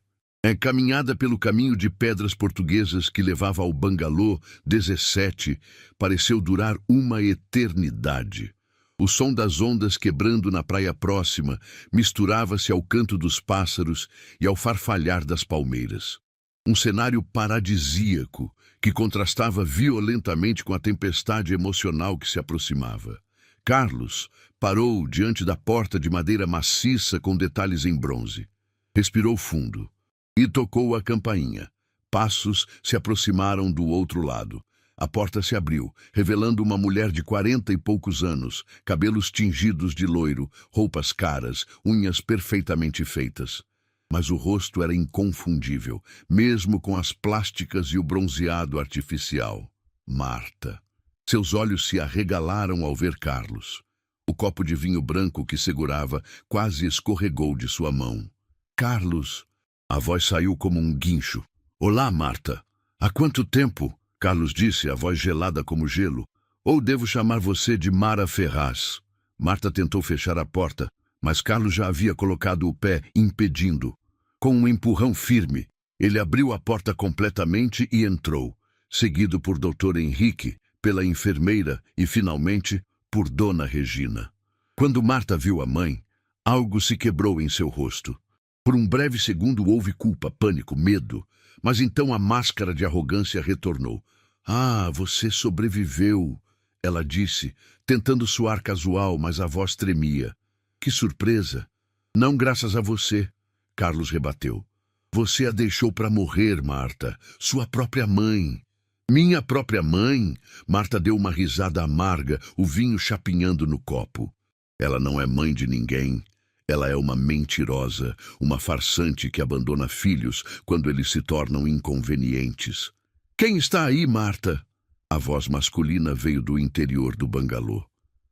Speaker 1: Caminhada pelo caminho de pedras portuguesas que levava ao Bangalô 17 pareceu durar uma eternidade. O som das ondas quebrando na praia próxima misturava-se ao canto dos pássaros e ao farfalhar das palmeiras. Um cenário paradisíaco que contrastava violentamente com a tempestade emocional que se aproximava. Carlos parou diante da porta de madeira maciça com detalhes em bronze. Respirou fundo e tocou a campainha. Passos se aproximaram do outro lado. A porta se abriu, revelando uma mulher de 40 e poucos anos, cabelos tingidos de loiro, roupas caras, unhas perfeitamente feitas. Mas o rosto era inconfundível, mesmo com as plásticas e o bronzeado artificial. Marta. Seus olhos se arregalaram ao ver Carlos. O copo de vinho branco que segurava quase escorregou de sua mão. Carlos. A voz saiu como um guincho. Olá, Marta. Há quanto tempo? Carlos disse, a voz gelada como gelo. Ou devo chamar você de Mara Ferraz? Marta tentou fechar a porta, mas Carlos já havia colocado o pé, impedindo. Com um empurrão firme, ele abriu a porta completamente e entrou, seguido por Dr. Henrique, pela enfermeira e, finalmente, por Dona Regina. Quando Marta viu a mãe, algo se quebrou em seu rosto. Por um breve segundo houve culpa, pânico, medo, mas então a máscara de arrogância retornou. Ah, você sobreviveu, ela disse, tentando soar casual, mas a voz tremia. Que surpresa! Não graças a você, Carlos rebateu. Você a deixou para morrer, Marta, sua própria mãe. Minha própria mãe? Marta deu uma risada amarga, o vinho chapinhando no copo. Ela não é mãe de ninguém. Ela é uma mentirosa, uma farsante que abandona filhos quando eles se tornam inconvenientes. Quem está aí, Marta? A voz masculina veio do interior do bangalô.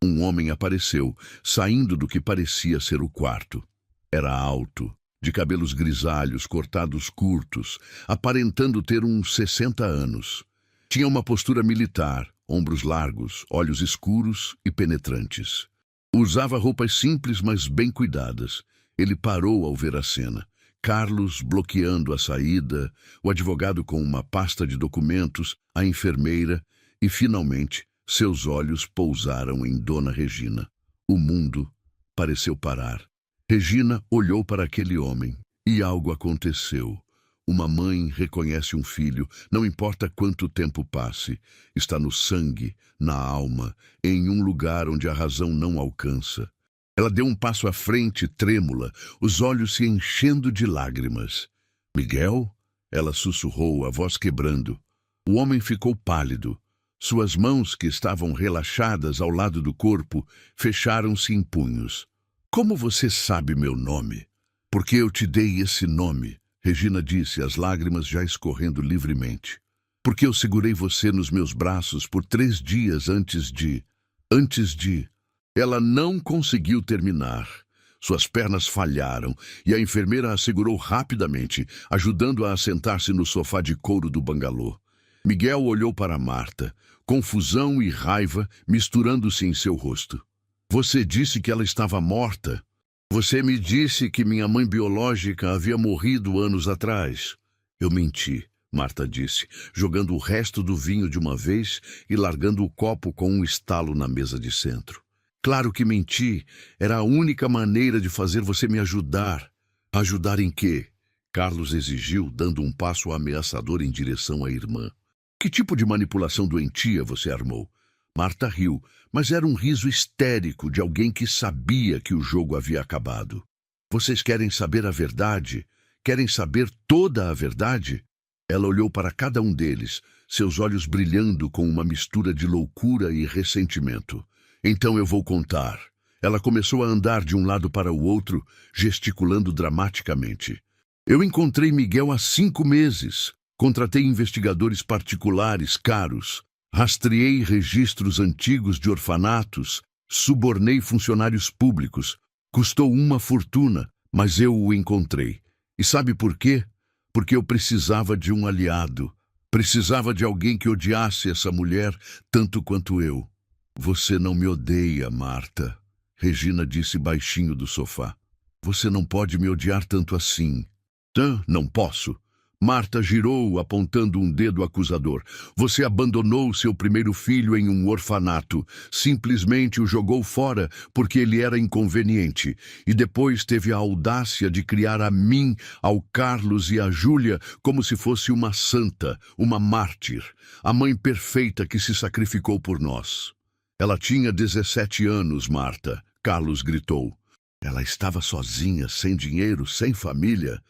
Speaker 1: Um homem apareceu, saindo do que parecia ser o quarto. Era alto, de cabelos grisalhos, cortados curtos, aparentando ter uns 60 anos. Tinha uma postura militar, ombros largos, olhos escuros e penetrantes. Usava roupas simples, mas bem cuidadas. Ele parou ao ver a cena. Carlos bloqueando a saída, o advogado com uma pasta de documentos, a enfermeira e, finalmente, seus olhos pousaram em Dona Regina. O mundo pareceu parar. Regina olhou para aquele homem e algo aconteceu. Uma mãe reconhece um filho, não importa quanto tempo passe. Está no sangue, na alma, em um lugar onde a razão não alcança. Ela deu um passo à frente, trêmula, os olhos se enchendo de lágrimas. Miguel? Ela sussurrou, a voz quebrando. O homem ficou pálido. Suas mãos, que estavam relaxadas ao lado do corpo, fecharam-se em punhos. Como você sabe meu nome? Porque eu te dei esse nome, Regina disse, as lágrimas já escorrendo livremente. Porque eu segurei você nos meus braços por 3 dias antes de... Ela não conseguiu terminar. Suas pernas falharam e a enfermeira a segurou rapidamente, ajudando-a a sentar-se no sofá de couro do bangalô. Miguel olhou para Marta, confusão e raiva misturando-se em seu rosto. Você disse que ela estava morta. Você me disse que minha mãe biológica havia morrido anos atrás. Eu menti, Marta disse, jogando o resto do vinho de uma vez e largando o copo com um estalo na mesa de centro. Claro que menti. Era a única maneira de fazer você me ajudar. Ajudar em quê? Carlos exigiu, dando um passo ameaçador em direção à irmã. Que tipo de manipulação doentia você armou? Marta riu, mas era um riso histérico de alguém que sabia que o jogo havia acabado. Vocês querem saber a verdade? Querem saber toda a verdade? Ela olhou para cada um deles, seus olhos brilhando com uma mistura de loucura e ressentimento. Então eu vou contar. Ela começou a andar de um lado para o outro, gesticulando dramaticamente. Eu encontrei Miguel há 5 meses. Contratei investigadores particulares caros. Rastreei registros antigos de orfanatos. Subornei funcionários públicos. Custou uma fortuna, mas eu o encontrei. E sabe por quê? Porque eu precisava de um aliado. Precisava de alguém que odiasse essa mulher tanto quanto eu. Você não me odeia, Marta, Regina disse baixinho do sofá. Você não pode me odiar tanto assim. Não posso. Marta girou, apontando um dedo acusador. Você abandonou seu primeiro filho em um orfanato. Simplesmente o jogou fora porque ele era inconveniente. E depois teve a audácia de criar a mim, ao Carlos e a Júlia como se fosse uma santa, uma mártir. A mãe perfeita que se sacrificou por nós. Ela tinha 17 anos, Marta. Carlos gritou. Ela estava sozinha, sem dinheiro, sem família.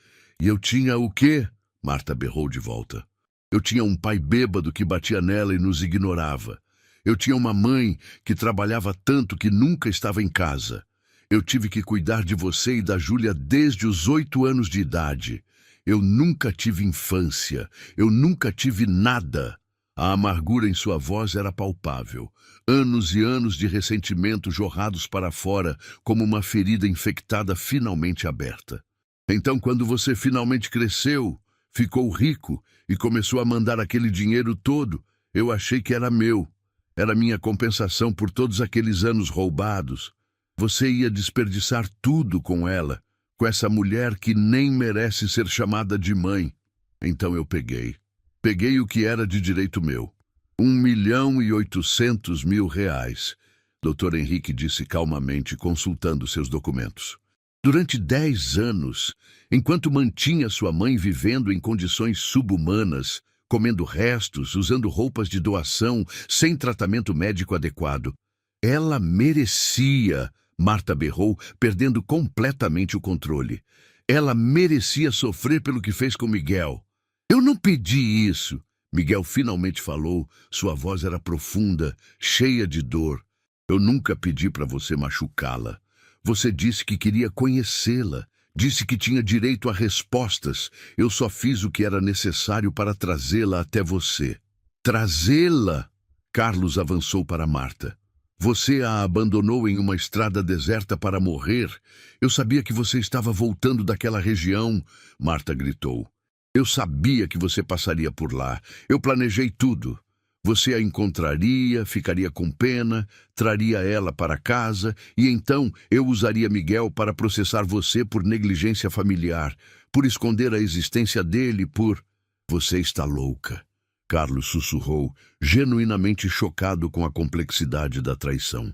Speaker 1: E eu tinha o quê? Marta berrou de volta. Eu tinha um pai bêbado que batia nela e nos ignorava. Eu tinha uma mãe que trabalhava tanto que nunca estava em casa. Eu tive que cuidar de você e da Júlia desde os 8 anos de idade. Eu nunca tive infância. Eu nunca tive nada. A amargura em sua voz era palpável. Anos e anos de ressentimento jorrados para fora, como uma ferida infectada finalmente aberta. Então, quando você finalmente cresceu, ficou rico e começou a mandar aquele dinheiro todo, eu achei que era meu. Era minha compensação por todos aqueles anos roubados. Você ia desperdiçar tudo com ela, com essa mulher que nem merece ser chamada de mãe. Então eu peguei. Peguei o que era de direito meu. 1.800.000 reais. Dr. Henrique disse calmamente, consultando seus documentos. Durante 10 anos, enquanto mantinha sua mãe vivendo em condições subhumanas, comendo restos, usando roupas de doação, sem tratamento médico adequado. Ela merecia, Marta berrou, perdendo completamente o controle. Ela merecia sofrer pelo que fez com Miguel. Eu não pedi isso. Miguel finalmente falou, sua voz era profunda, cheia de dor. Eu nunca pedi para você machucá-la. Você disse que queria conhecê-la, disse que tinha direito a respostas. Eu só fiz o que era necessário para trazê-la até você. Trazê-la? Carlos avançou para Marta. Você a abandonou em uma estrada deserta para morrer. Eu sabia que você estava voltando daquela região, Marta gritou. Eu sabia que você passaria por lá. Eu planejei tudo. Você a encontraria, ficaria com pena, traria ela para casa e então eu usaria Miguel para processar você por negligência familiar, por esconder a existência dele, por... Você está louca. Carlos sussurrou, genuinamente chocado com a complexidade da traição.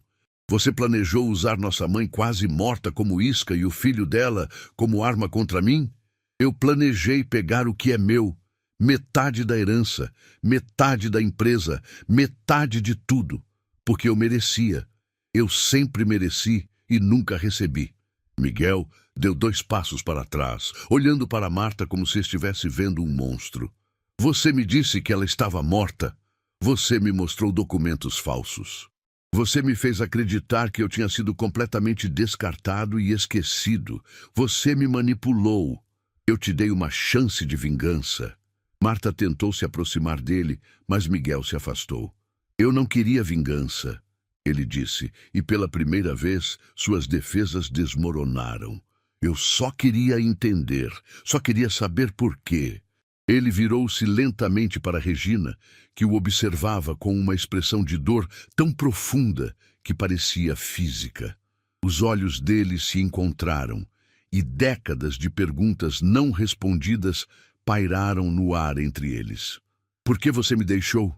Speaker 1: Você planejou usar nossa mãe quase morta como isca e o filho dela como arma contra mim? Eu planejei pegar o que é meu. Metade da herança, metade da empresa, metade de tudo, porque eu merecia. Eu sempre mereci e nunca recebi. Miguel deu 2 passos para trás, olhando para Marta como se estivesse vendo um monstro. Você me disse que ela estava morta. Você me mostrou documentos falsos. Você me fez acreditar que eu tinha sido completamente descartado e esquecido. Você me manipulou. Eu te dei uma chance de vingança. Marta tentou se aproximar dele, mas Miguel se afastou. Eu não queria vingança, ele disse, e pela primeira vez suas defesas desmoronaram. Eu só queria entender, só queria saber por quê. Ele virou-se lentamente para Regina, que o observava com uma expressão de dor tão profunda que parecia física. Os olhos dele se encontraram, e décadas de perguntas não respondidas pairaram no ar entre eles. Por que você me deixou?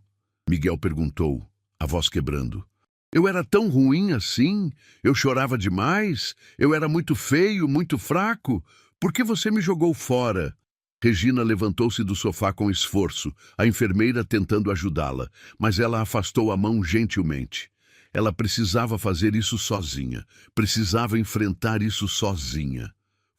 Speaker 1: Miguel perguntou, a voz quebrando. Eu era tão ruim assim? Eu chorava demais? Eu era muito feio, muito fraco? Por que você me jogou fora? Regina levantou-se do sofá com esforço, a enfermeira tentando ajudá-la, mas ela afastou a mão gentilmente. Ela precisava fazer isso sozinha, precisava enfrentar isso sozinha.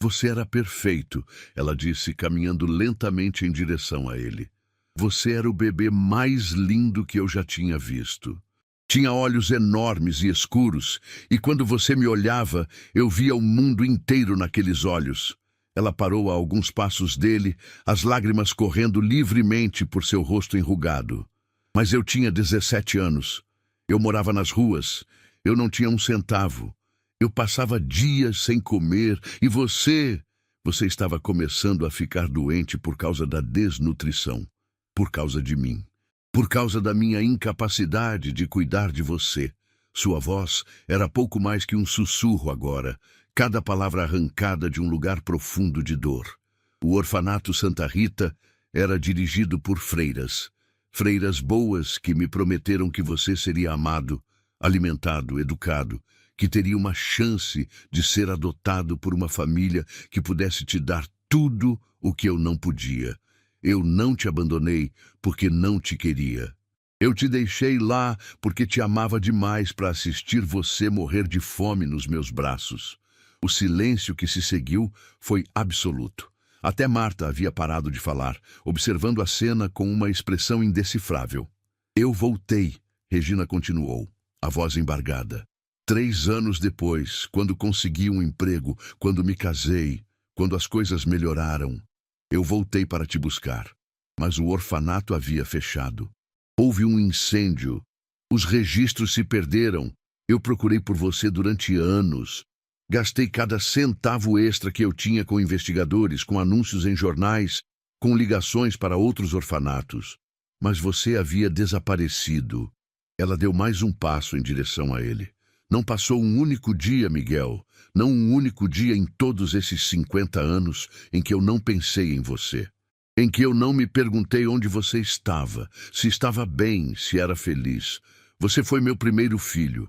Speaker 1: Você era perfeito, ela disse, caminhando lentamente em direção a ele. Você era o bebê mais lindo que eu já tinha visto. Tinha olhos enormes e escuros, e quando você me olhava, eu via o mundo inteiro naqueles olhos. Ela parou a alguns passos dele, as lágrimas correndo livremente por seu rosto enrugado. Mas eu tinha 17 anos. Eu morava nas ruas. Eu não tinha um centavo. Eu passava dias sem comer e você estava começando a ficar doente por causa da desnutrição, por causa de mim, por causa da minha incapacidade de cuidar de você. Sua voz era pouco mais que um sussurro agora, cada palavra arrancada de um lugar profundo de dor. O orfanato Santa Rita Era dirigido por freiras. Freiras boas que me prometeram que você seria amado, alimentado, educado, que teria uma chance de ser adotado por uma família que pudesse te dar tudo o que eu não podia. Eu não te abandonei porque não te queria. Eu te deixei lá porque te amava demais para assistir você morrer de fome nos meus braços. O silêncio que se seguiu foi absoluto. Até Marta havia parado de falar, observando a cena com uma expressão indecifrável. Eu voltei, Regina continuou, a voz embargada. 3 anos depois, quando consegui um emprego, quando me casei, quando as coisas melhoraram, eu voltei para te buscar. Mas o orfanato havia fechado. Houve um incêndio. Os registros se perderam. Eu procurei por você durante anos. Gastei cada centavo extra que eu tinha com investigadores, com anúncios em jornais, com ligações para outros orfanatos. Mas você havia desaparecido. Ela deu mais um passo em direção a ele. Não passou um único dia, Miguel, não um único dia em todos esses 50 anos em que eu não pensei em você. Em que eu não me perguntei onde você estava, se estava bem, se era feliz. Você foi meu primeiro filho.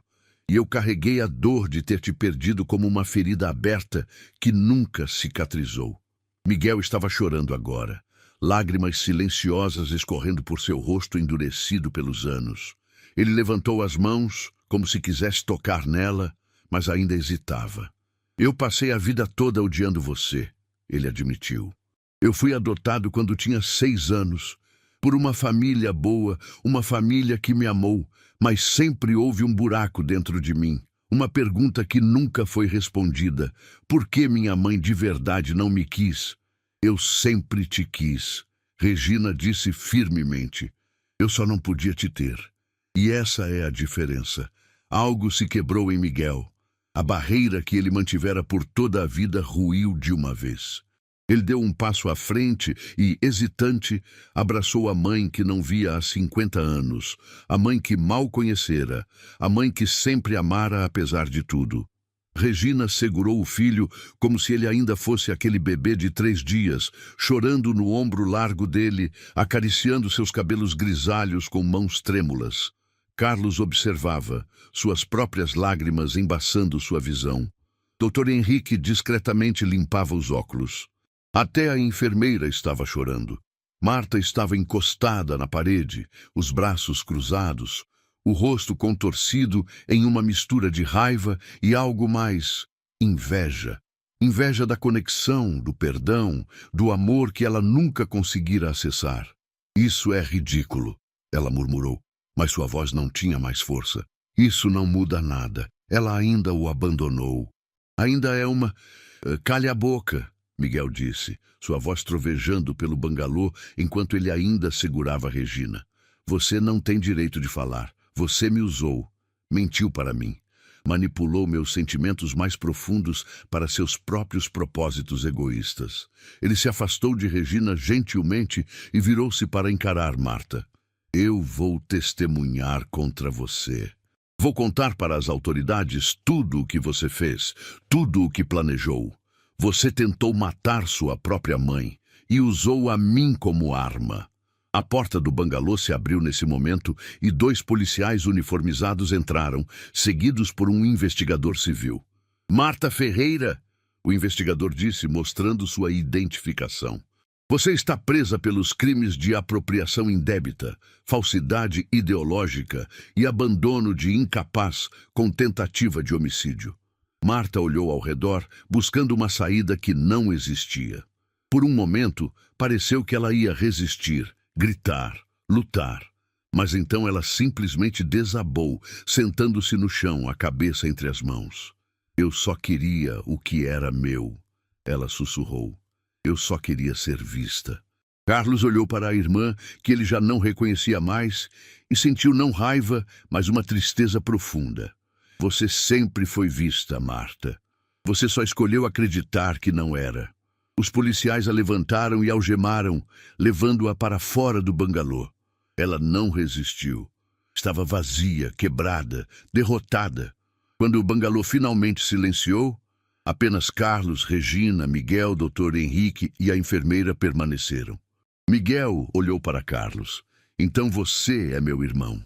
Speaker 1: E eu carreguei a dor de ter te perdido como uma ferida aberta que nunca cicatrizou. Miguel estava chorando agora, lágrimas silenciosas escorrendo por seu rosto endurecido pelos anos. Ele levantou as mãos, como se quisesse tocar nela, mas ainda hesitava. Eu passei a vida toda odiando você, ele admitiu. Eu fui adotado quando tinha 6 anos, por uma família boa, uma família que me amou, mas sempre houve um buraco dentro de mim, uma pergunta que nunca foi respondida. Por que minha mãe de verdade não me quis? Eu sempre te quis, Regina disse firmemente. Eu só não podia te ter. E essa é a diferença. Algo se quebrou em Miguel. A barreira que ele mantivera por toda a vida ruiu de uma vez. Ele deu um passo à frente e, hesitante, abraçou a mãe que não via há 50 anos, a mãe que mal conhecera, a mãe que sempre amara apesar de tudo. Regina segurou o filho como se ele ainda fosse aquele bebê de 3 dias, chorando no ombro largo dele, acariciando seus cabelos grisalhos com mãos trêmulas. Carlos observava, suas próprias lágrimas embaçando sua visão. Dr. Henrique discretamente limpava os óculos. Até a enfermeira estava chorando. Marta estava encostada na parede, os braços cruzados, o rosto contorcido em uma mistura de raiva e algo mais, inveja. Inveja da conexão, do perdão, do amor que ela nunca conseguira acessar. Isso é ridículo, ela murmurou, mas sua voz não tinha mais força. Isso não muda nada. Ela ainda o abandonou. Ainda é uma... Calha a boca, Miguel disse, sua voz trovejando pelo bangalô enquanto ele ainda segurava Regina. Você não tem direito de falar. Você me usou. Mentiu para mim. Manipulou meus sentimentos mais profundos para seus próprios propósitos egoístas. Ele se afastou de Regina gentilmente e virou-se para encarar Marta. Eu vou testemunhar contra você. Vou contar para as autoridades tudo o que você fez, tudo o que planejou. Você tentou matar sua própria mãe e usou a mim como arma. A porta do bangalô se abriu nesse momento e 2 policiais uniformizados entraram, seguidos por um investigador civil. Marta Ferreira, o investigador disse, mostrando sua identificação. Você está presa pelos crimes de apropriação indébita, falsidade ideológica e abandono de incapaz com tentativa de homicídio. Marta olhou ao redor, buscando uma saída que não existia. Por um momento, pareceu que ela ia resistir, gritar, lutar. Mas então ela simplesmente desabou, sentando-se no chão, a cabeça entre as mãos. Eu só queria o que era meu, ela sussurrou. Eu só queria ser vista. Carlos olhou para a irmã, que ele já não reconhecia mais, e sentiu não raiva, mas uma tristeza profunda. Você sempre foi vista, Marta. Você só escolheu acreditar que não era. Os policiais a levantaram e algemaram, levando-a para fora do bangalô. Ela não resistiu. Estava vazia, quebrada, derrotada. Quando o bangalô finalmente silenciou, apenas Carlos, Regina, Miguel, Dr. Henrique e a enfermeira permaneceram. Miguel olhou para Carlos. Então você é meu irmão.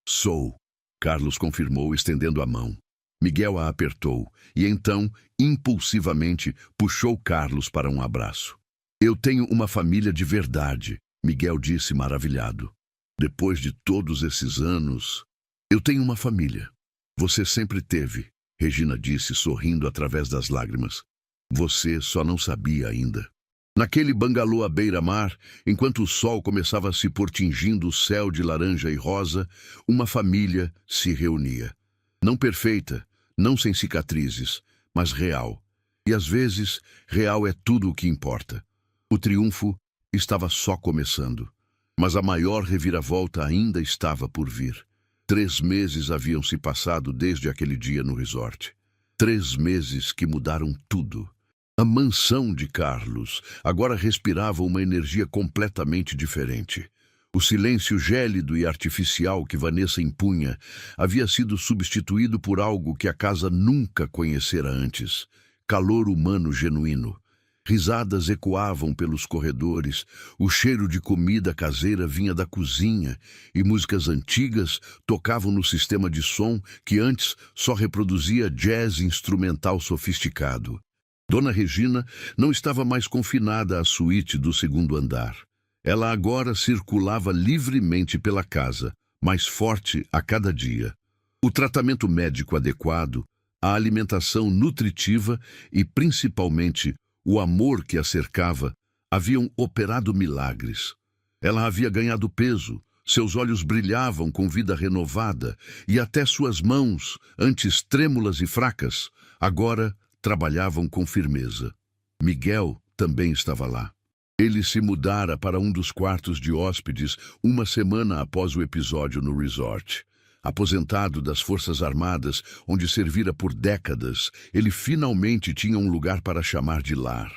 Speaker 1: Sou. Carlos confirmou, estendendo a mão. Miguel a apertou e então, impulsivamente, puxou Carlos para um abraço. Eu tenho uma família de verdade, Miguel disse maravilhado. Depois de todos esses anos, eu tenho uma família. Você sempre teve, Regina disse, sorrindo através das lágrimas. Você só não sabia ainda. Naquele bangalô à beira-mar, enquanto o sol começava a se pôr tingindo o céu de laranja e rosa, uma família se reunia. Não perfeita, não sem cicatrizes, mas real. E às vezes, real é tudo o que importa. O triunfo estava só começando, mas a maior reviravolta ainda estava por vir. 3 meses haviam se passado desde aquele dia no resort. 3 meses que mudaram tudo. A mansão de Carlos agora respirava uma energia completamente diferente. O silêncio gélido e artificial que Vanessa impunha havia sido substituído por algo que a casa nunca conhecera antes: calor humano genuíno. Risadas ecoavam pelos corredores, o cheiro de comida caseira vinha da cozinha e músicas antigas tocavam no sistema de som que antes só reproduzia jazz instrumental sofisticado. Dona Regina não estava mais confinada à suíte do 2º andar. Ela agora circulava livremente pela casa, mais forte a cada dia. O tratamento médico adequado, a alimentação nutritiva e, principalmente, o amor que a cercava haviam operado milagres. Ela havia ganhado peso, seus olhos brilhavam com vida renovada e até suas mãos, antes trêmulas e fracas, agora trabalhavam com firmeza. Miguel também estava lá. Ele se mudara para um dos quartos de hóspedes 1 semana após o episódio no resort. Aposentado das Forças Armadas, onde servira por décadas, ele finalmente tinha um lugar para chamar de lar.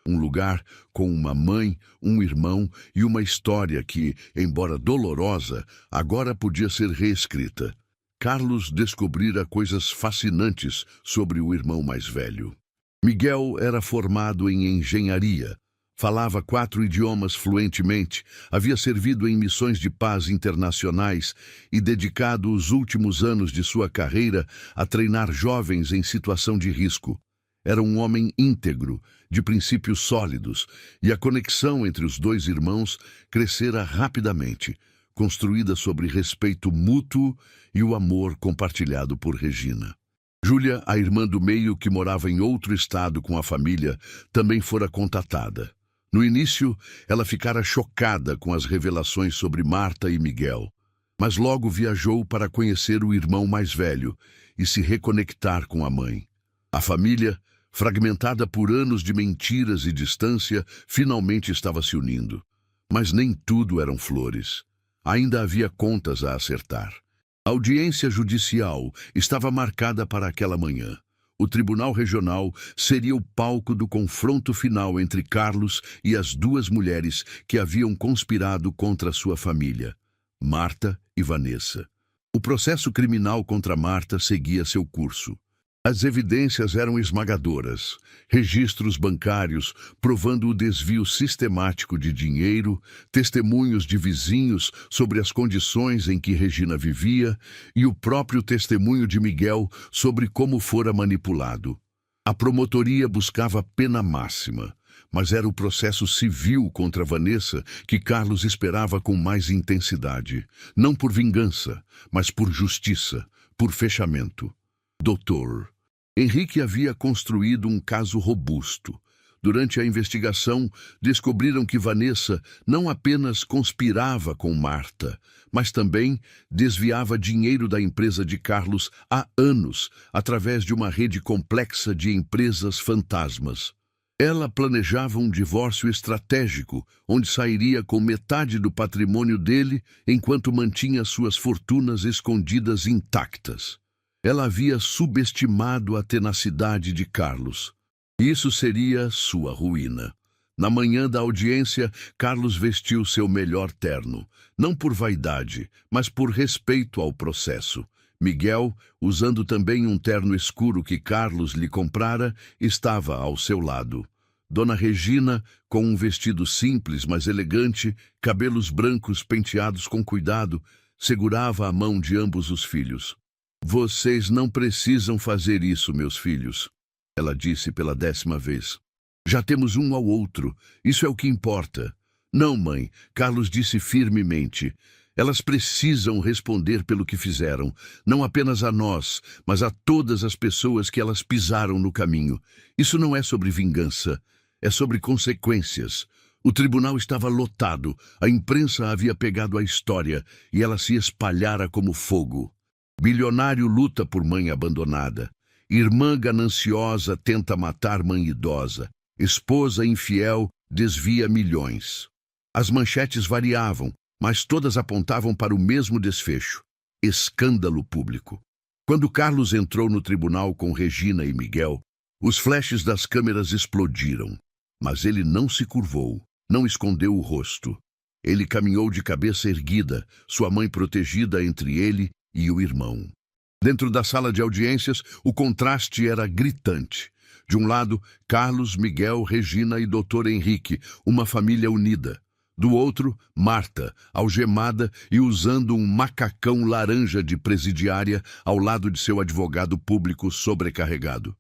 Speaker 1: Um lugar com uma mãe, um irmão e uma história que, embora dolorosa, agora podia ser reescrita. Carlos descobrira coisas fascinantes sobre o irmão mais velho. Miguel era formado em engenharia, falava 4 idiomas fluentemente, havia servido em missões de paz internacionais e dedicado os últimos anos de sua carreira a treinar jovens em situação de risco. Era um homem íntegro, de princípios sólidos, e a conexão entre os 2 irmãos crescera rapidamente, construída sobre respeito mútuo e o amor compartilhado por Regina. Júlia, a irmã do meio que morava em outro estado com a família, também fora contatada. No início, ela ficara chocada com as revelações sobre Marta e Miguel, mas logo viajou para conhecer o irmão mais velho e se reconectar com a mãe. A família, fragmentada por anos de mentiras e distância, finalmente estava se unindo. Mas nem tudo eram flores. Ainda havia contas a acertar. A audiência judicial estava marcada para aquela manhã. O Tribunal Regional seria o palco do confronto final entre Carlos e as 2 mulheres que haviam conspirado contra sua família, Marta e Vanessa. O processo criminal contra Marta seguia seu curso. As evidências eram esmagadoras. Registros bancários provando o desvio sistemático de dinheiro, testemunhos de vizinhos sobre as condições em que Regina vivia e o próprio testemunho de Miguel sobre como fora manipulado. A promotoria buscava pena máxima, mas era o processo civil contra Vanessa que Carlos esperava com mais intensidade. Não por vingança, mas por justiça, por fechamento. Doutor, Henrique havia construído um caso robusto. Durante a investigação, descobriram que Vanessa não apenas conspirava com Marta, mas também desviava dinheiro da empresa de Carlos há anos, através de uma rede complexa de empresas fantasmas. Ela planejava um divórcio estratégico, onde sairia com metade do patrimônio dele, enquanto mantinha suas fortunas escondidas intactas. Ela havia subestimado a tenacidade de Carlos. Isso seria sua ruína. Na manhã da audiência, Carlos vestiu seu melhor terno, não por vaidade, mas por respeito ao processo. Miguel, usando também um terno escuro que Carlos lhe comprara, estava ao seu lado. Dona Regina, com um vestido simples, mas elegante, cabelos brancos penteados com cuidado, segurava a mão de ambos os filhos. "Vocês não precisam fazer isso, meus filhos", ela disse pela 10ª vez. "Já temos um ao outro, isso é o que importa." "Não, mãe", Carlos disse firmemente. "Elas precisam responder pelo que fizeram, não apenas a nós, mas a todas as pessoas que elas pisaram no caminho. Isso não é sobre vingança, é sobre consequências." O tribunal estava lotado, a imprensa havia pegado a história e ela se espalhara como fogo. Bilionário luta por mãe abandonada. Irmã gananciosa tenta matar mãe idosa. Esposa infiel desvia milhões. As manchetes variavam, mas todas apontavam para o mesmo desfecho: escândalo público. Quando Carlos entrou no tribunal com Regina e Miguel, os flashes das câmeras explodiram. Mas ele não se curvou, não escondeu o rosto. Ele caminhou de cabeça erguida, sua mãe protegida entre ele e o irmão. Dentro da sala de audiências, o contraste era gritante. De um lado, Carlos, Miguel, Regina e Dr. Henrique, uma família unida. Do outro, Marta, algemada e usando um macacão laranja de presidiária ao lado de seu advogado público sobrecarregado.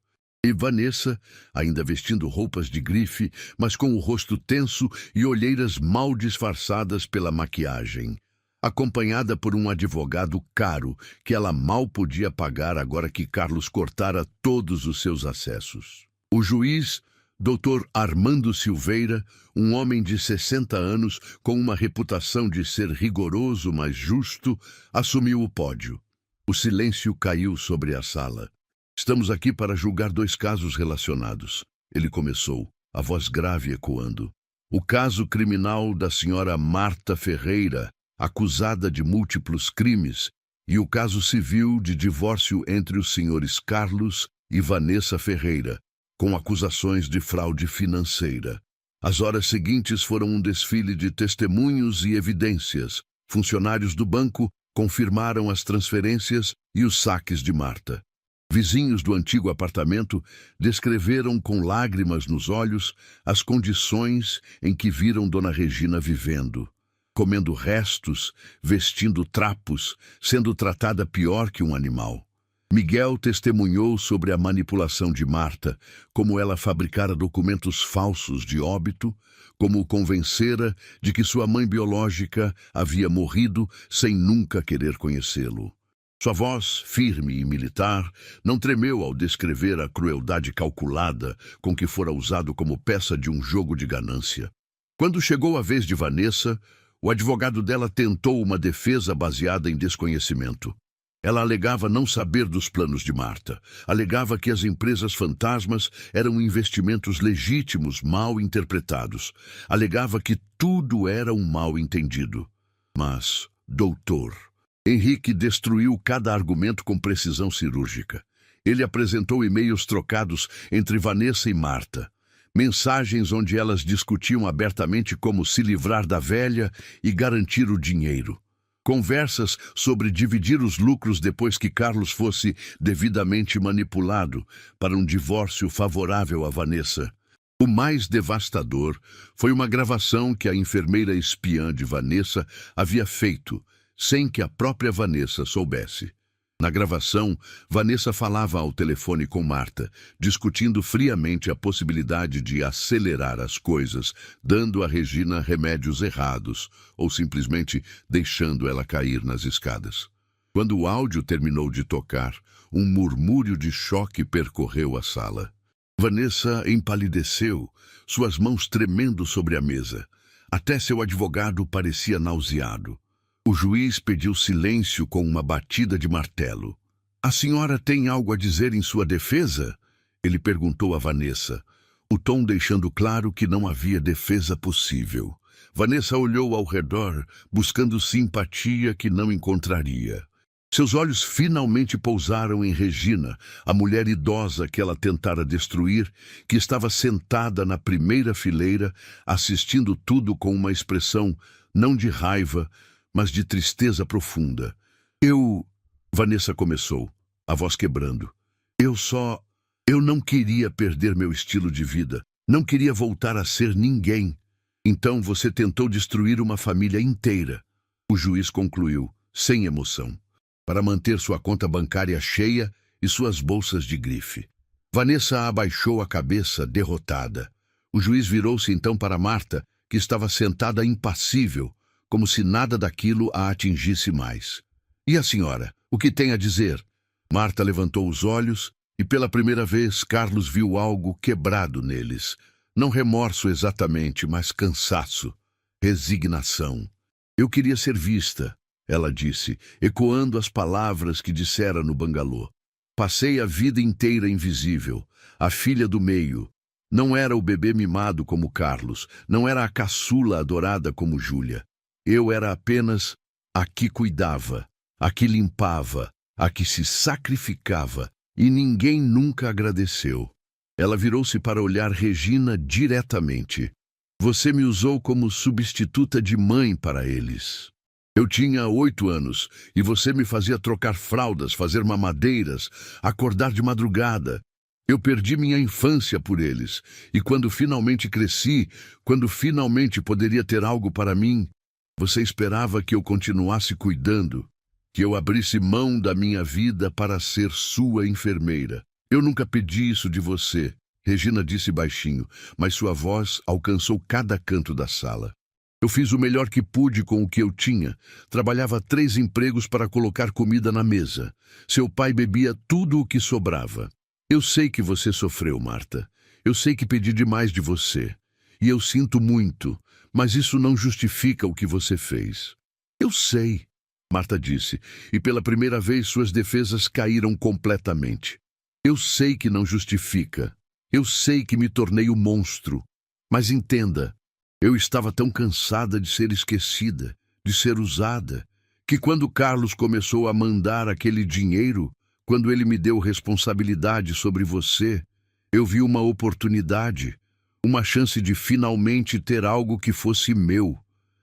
Speaker 1: E Vanessa, ainda vestindo roupas de grife, mas com o rosto tenso e olheiras mal disfarçadas pela maquiagem, acompanhada por um advogado caro que ela mal podia pagar agora que Carlos cortara todos os seus acessos. O juiz, Dr. Armando Silveira, um homem de 60 anos com uma reputação de ser rigoroso, mas justo, assumiu o pódio. O silêncio caiu sobre a sala. "Estamos aqui para julgar 2 casos relacionados", ele começou, a voz grave ecoando. "O caso criminal da senhora Marta Ferreira, acusada de múltiplos crimes, e o caso civil de divórcio entre os senhores Carlos e Vanessa Ferreira, com acusações de fraude financeira." As horas seguintes foram um desfile de testemunhos e evidências. Funcionários do banco confirmaram as transferências e os saques de Marta. Vizinhos do antigo apartamento descreveram com lágrimas nos olhos as condições em que viram Dona Regina vivendo. Comendo restos, vestindo trapos, sendo tratada pior que um animal. Miguel testemunhou sobre a manipulação de Marta, como ela fabricara documentos falsos de óbito, como o convencera de que sua mãe biológica havia morrido sem nunca querer conhecê-lo. Sua voz, firme e militar, não tremeu ao descrever a crueldade calculada com que fora usado como peça de um jogo de ganância. Quando chegou a vez de Vanessa, o advogado dela tentou uma defesa baseada em desconhecimento. Ela alegava não saber dos planos de Marta. Alegava que as empresas fantasmas eram investimentos legítimos mal interpretados. Alegava que tudo era um mal-entendido. Mas, doutor, Henrique destruiu cada argumento com precisão cirúrgica. Ele apresentou e-mails trocados entre Vanessa e Marta. Mensagens onde elas discutiam abertamente como se livrar da velha e garantir o dinheiro. Conversas sobre dividir os lucros depois que Carlos fosse devidamente manipulado para um divórcio favorável a Vanessa. O mais devastador foi uma gravação que a enfermeira espiã de Vanessa havia feito, sem que a própria Vanessa soubesse. Na gravação, Vanessa falava ao telefone com Marta, discutindo friamente a possibilidade de acelerar as coisas, dando a Regina remédios errados, ou simplesmente deixando ela cair nas escadas. Quando o áudio terminou de tocar, um murmúrio de choque percorreu a sala. Vanessa empalideceu, suas mãos tremendo sobre a mesa. Até seu advogado parecia nauseado. O juiz pediu silêncio com uma batida de martelo. "A senhora tem algo a dizer em sua defesa?" ele perguntou a Vanessa, o tom deixando claro que não havia defesa possível. Vanessa olhou ao redor, buscando simpatia que não encontraria. Seus olhos finalmente pousaram em Regina, a mulher idosa que ela tentara destruir, que estava sentada na primeira fileira, assistindo tudo com uma expressão não de raiva, mas de tristeza profunda. Vanessa começou, a voz quebrando. Eu não queria perder meu estilo de vida. Não queria voltar a ser ninguém. Então você tentou destruir uma família inteira. O juiz concluiu, sem emoção, para manter sua conta bancária cheia e suas bolsas de grife. Vanessa abaixou a cabeça, derrotada. O juiz virou-se então para Marta, que estava sentada impassível, como se nada daquilo a atingisse mais. E a senhora, o que tem a dizer? Marta levantou os olhos e pela primeira vez Carlos viu algo quebrado neles. Não remorso exatamente, mas cansaço, resignação. Eu queria ser vista, ela disse, ecoando as palavras que dissera no bangalô. Passei a vida inteira invisível, a filha do meio. Não era o bebê mimado como Carlos, não era a caçula adorada como Júlia. Eu era apenas a que cuidava, a que limpava, a que se sacrificava, e ninguém nunca agradeceu. Ela virou-se para olhar Regina diretamente. Você me usou como substituta de mãe para eles. Eu tinha 8 anos e você me fazia trocar fraldas, fazer mamadeiras, acordar de madrugada. Eu perdi minha infância por eles. E quando finalmente cresci, quando finalmente poderia ter algo para mim, você esperava que eu continuasse cuidando, que eu abrisse mão da minha vida para ser sua enfermeira. Eu nunca pedi isso de você, Regina disse baixinho, mas sua voz alcançou cada canto da sala. Eu fiz o melhor que pude com o que eu tinha. Trabalhava 3 empregos para colocar comida na mesa. Seu pai bebia tudo o que sobrava. Eu sei que você sofreu, Marta. Eu sei que pedi demais de você. E eu sinto muito, mas isso não justifica o que você fez. Eu sei, Marta disse, e pela primeira vez suas defesas caíram completamente. Eu sei que não justifica. Eu sei que me tornei um monstro. Mas entenda, eu estava tão cansada de ser esquecida, de ser usada, que quando Carlos começou a mandar aquele dinheiro, quando ele me deu responsabilidade sobre você, eu vi uma oportunidade, uma chance de finalmente ter algo que fosse meu.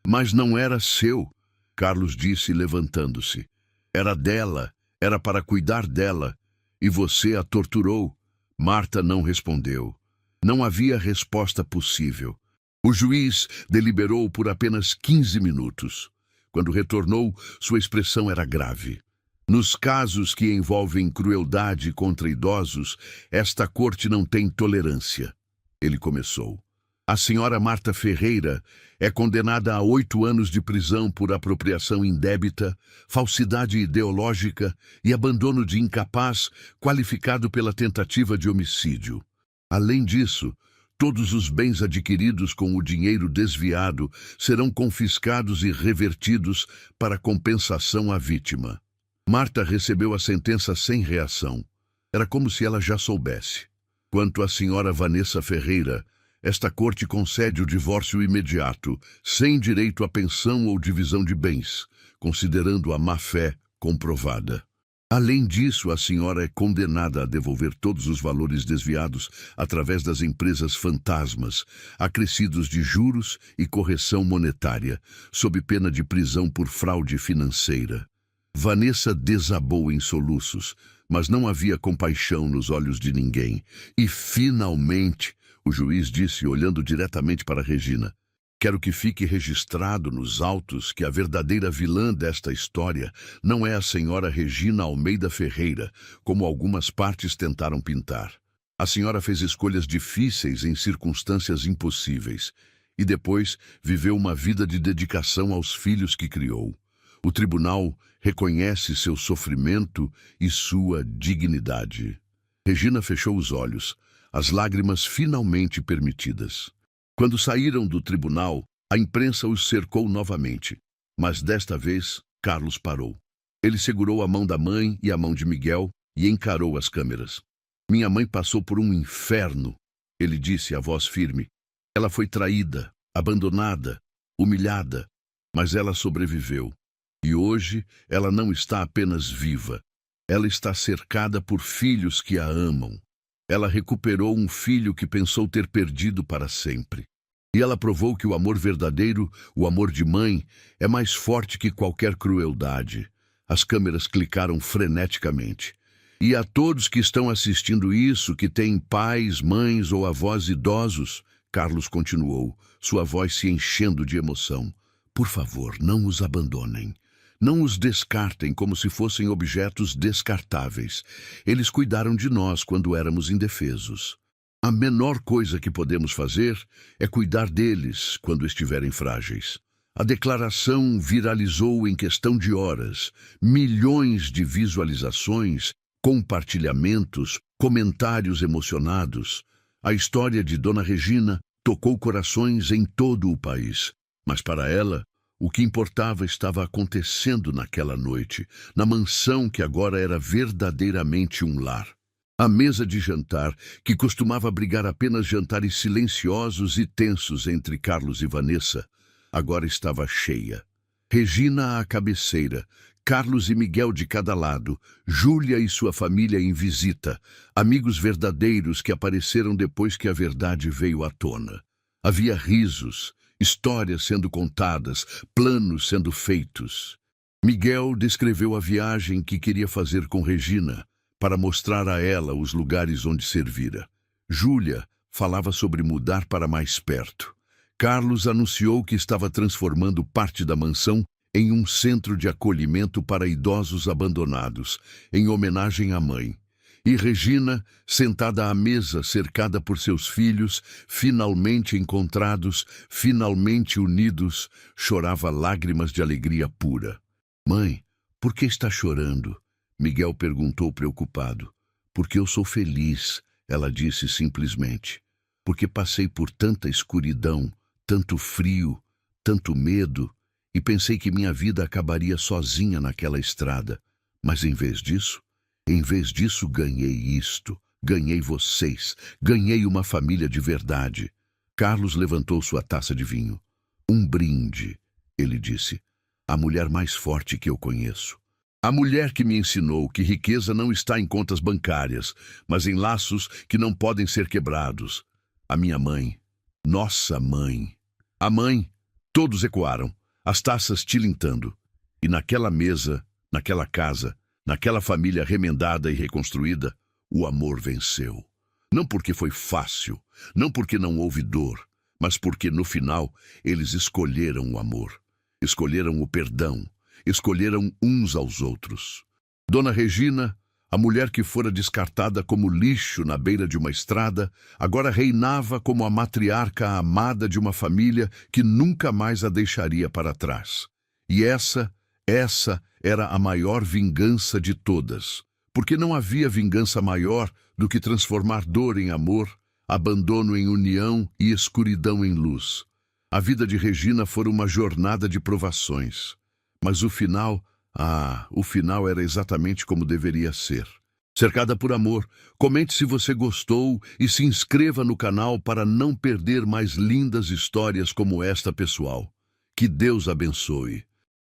Speaker 1: Mas não era seu, Carlos disse levantando-se. Era dela, era para cuidar dela, e você a torturou. Marta não respondeu. Não havia resposta possível. O juiz deliberou por apenas 15 minutos. Quando retornou, sua expressão era grave. Nos casos que envolvem crueldade contra idosos, esta corte não tem tolerância. Ele começou. A senhora Marta Ferreira é condenada a 8 anos de prisão por apropriação indébita, falsidade ideológica e abandono de incapaz qualificado pela tentativa de homicídio. Além disso, todos os bens adquiridos com o dinheiro desviado serão confiscados e revertidos para compensação à vítima. Marta recebeu a sentença sem reação. Era como se ela já soubesse. Quanto à senhora Vanessa Ferreira, esta corte concede o divórcio imediato, sem direito à pensão ou divisão de bens, considerando a má-fé comprovada. Além disso, a senhora é condenada a devolver todos os valores desviados através das empresas fantasmas, acrescidos de juros e correção monetária, sob pena de prisão por fraude financeira. Vanessa desabou em soluços, mas não havia compaixão nos olhos de ninguém. E, finalmente, o juiz disse, olhando diretamente para Regina, quero que fique registrado nos autos que a verdadeira vilã desta história não é a senhora Regina Almeida Ferreira, como algumas partes tentaram pintar. A senhora fez escolhas difíceis em circunstâncias impossíveis e depois viveu uma vida de dedicação aos filhos que criou. O tribunal reconhece seu sofrimento e sua dignidade. Regina fechou os olhos, as lágrimas finalmente permitidas. Quando saíram do tribunal, a imprensa os cercou novamente, mas desta vez Carlos parou. Ele segurou a mão da mãe e a mão de Miguel e encarou as câmeras. Minha mãe passou por um inferno, ele disse a voz firme. Ela foi traída, abandonada, humilhada, mas ela sobreviveu. E hoje ela não está apenas viva, ela está cercada por filhos que a amam. Ela recuperou um filho que pensou ter perdido para sempre. E ela provou que o amor verdadeiro, o amor de mãe, é mais forte que qualquer crueldade. As câmeras clicaram freneticamente. E a todos que estão assistindo isso, que têm pais, mães ou avós idosos, Carlos continuou, sua voz se enchendo de emoção. Por favor, não os abandonem. Não os descartem como se fossem objetos descartáveis. Eles cuidaram de nós quando éramos indefesos. A menor coisa que podemos fazer é cuidar deles quando estiverem frágeis. A declaração viralizou em questão de horas. Milhões de visualizações, compartilhamentos, comentários emocionados. A história de Dona Regina tocou corações em todo o país. Mas para ela, o que importava estava acontecendo naquela noite, na mansão que agora era verdadeiramente um lar. A mesa de jantar, que costumava abrigar apenas jantares silenciosos e tensos entre Carlos e Vanessa, agora estava cheia. Regina à cabeceira, Carlos e Miguel de cada lado, Júlia e sua família em visita, amigos verdadeiros que apareceram depois que a verdade veio à tona. Havia risos, histórias sendo contadas, planos sendo feitos. Miguel descreveu a viagem que queria fazer com Regina, para mostrar a ela os lugares onde servira. Júlia falava sobre mudar para mais perto. Carlos anunciou que estava transformando parte da mansão em um centro de acolhimento para idosos abandonados, em homenagem à mãe. E Regina, sentada à mesa, cercada por seus filhos, finalmente encontrados, finalmente unidos, chorava lágrimas de alegria pura. Mãe, por que está chorando? Miguel perguntou preocupado. Porque eu sou feliz, ela disse simplesmente. Porque passei por tanta escuridão, tanto frio, tanto medo, e pensei que minha vida acabaria sozinha naquela estrada. Mas em vez disso, ganhei isto, ganhei vocês, ganhei uma família de verdade. Carlos levantou sua taça de vinho. Um brinde, ele disse, a mulher mais forte que eu conheço. A mulher que me ensinou que riqueza não está em contas bancárias, mas em laços que não podem ser quebrados. A minha mãe, nossa mãe. A mãe, todos ecoaram, as taças tilintando. E naquela mesa, naquela casa, naquela família remendada e reconstruída, o amor venceu. Não porque foi fácil, não porque não houve dor, mas porque no final eles escolheram o amor, escolheram o perdão, escolheram uns aos outros. Dona Regina, a mulher que fora descartada como lixo na beira de uma estrada, agora reinava como a matriarca amada de uma família que nunca mais a deixaria para trás. E essa era a maior vingança de todas, porque não havia vingança maior do que transformar dor em amor, abandono em união e escuridão em luz. A vida de Regina fora uma jornada de provações, mas o final era exatamente como deveria ser. Cercada por amor, comente se você gostou e se inscreva no canal para não perder mais lindas histórias como esta, pessoal. Que Deus abençoe.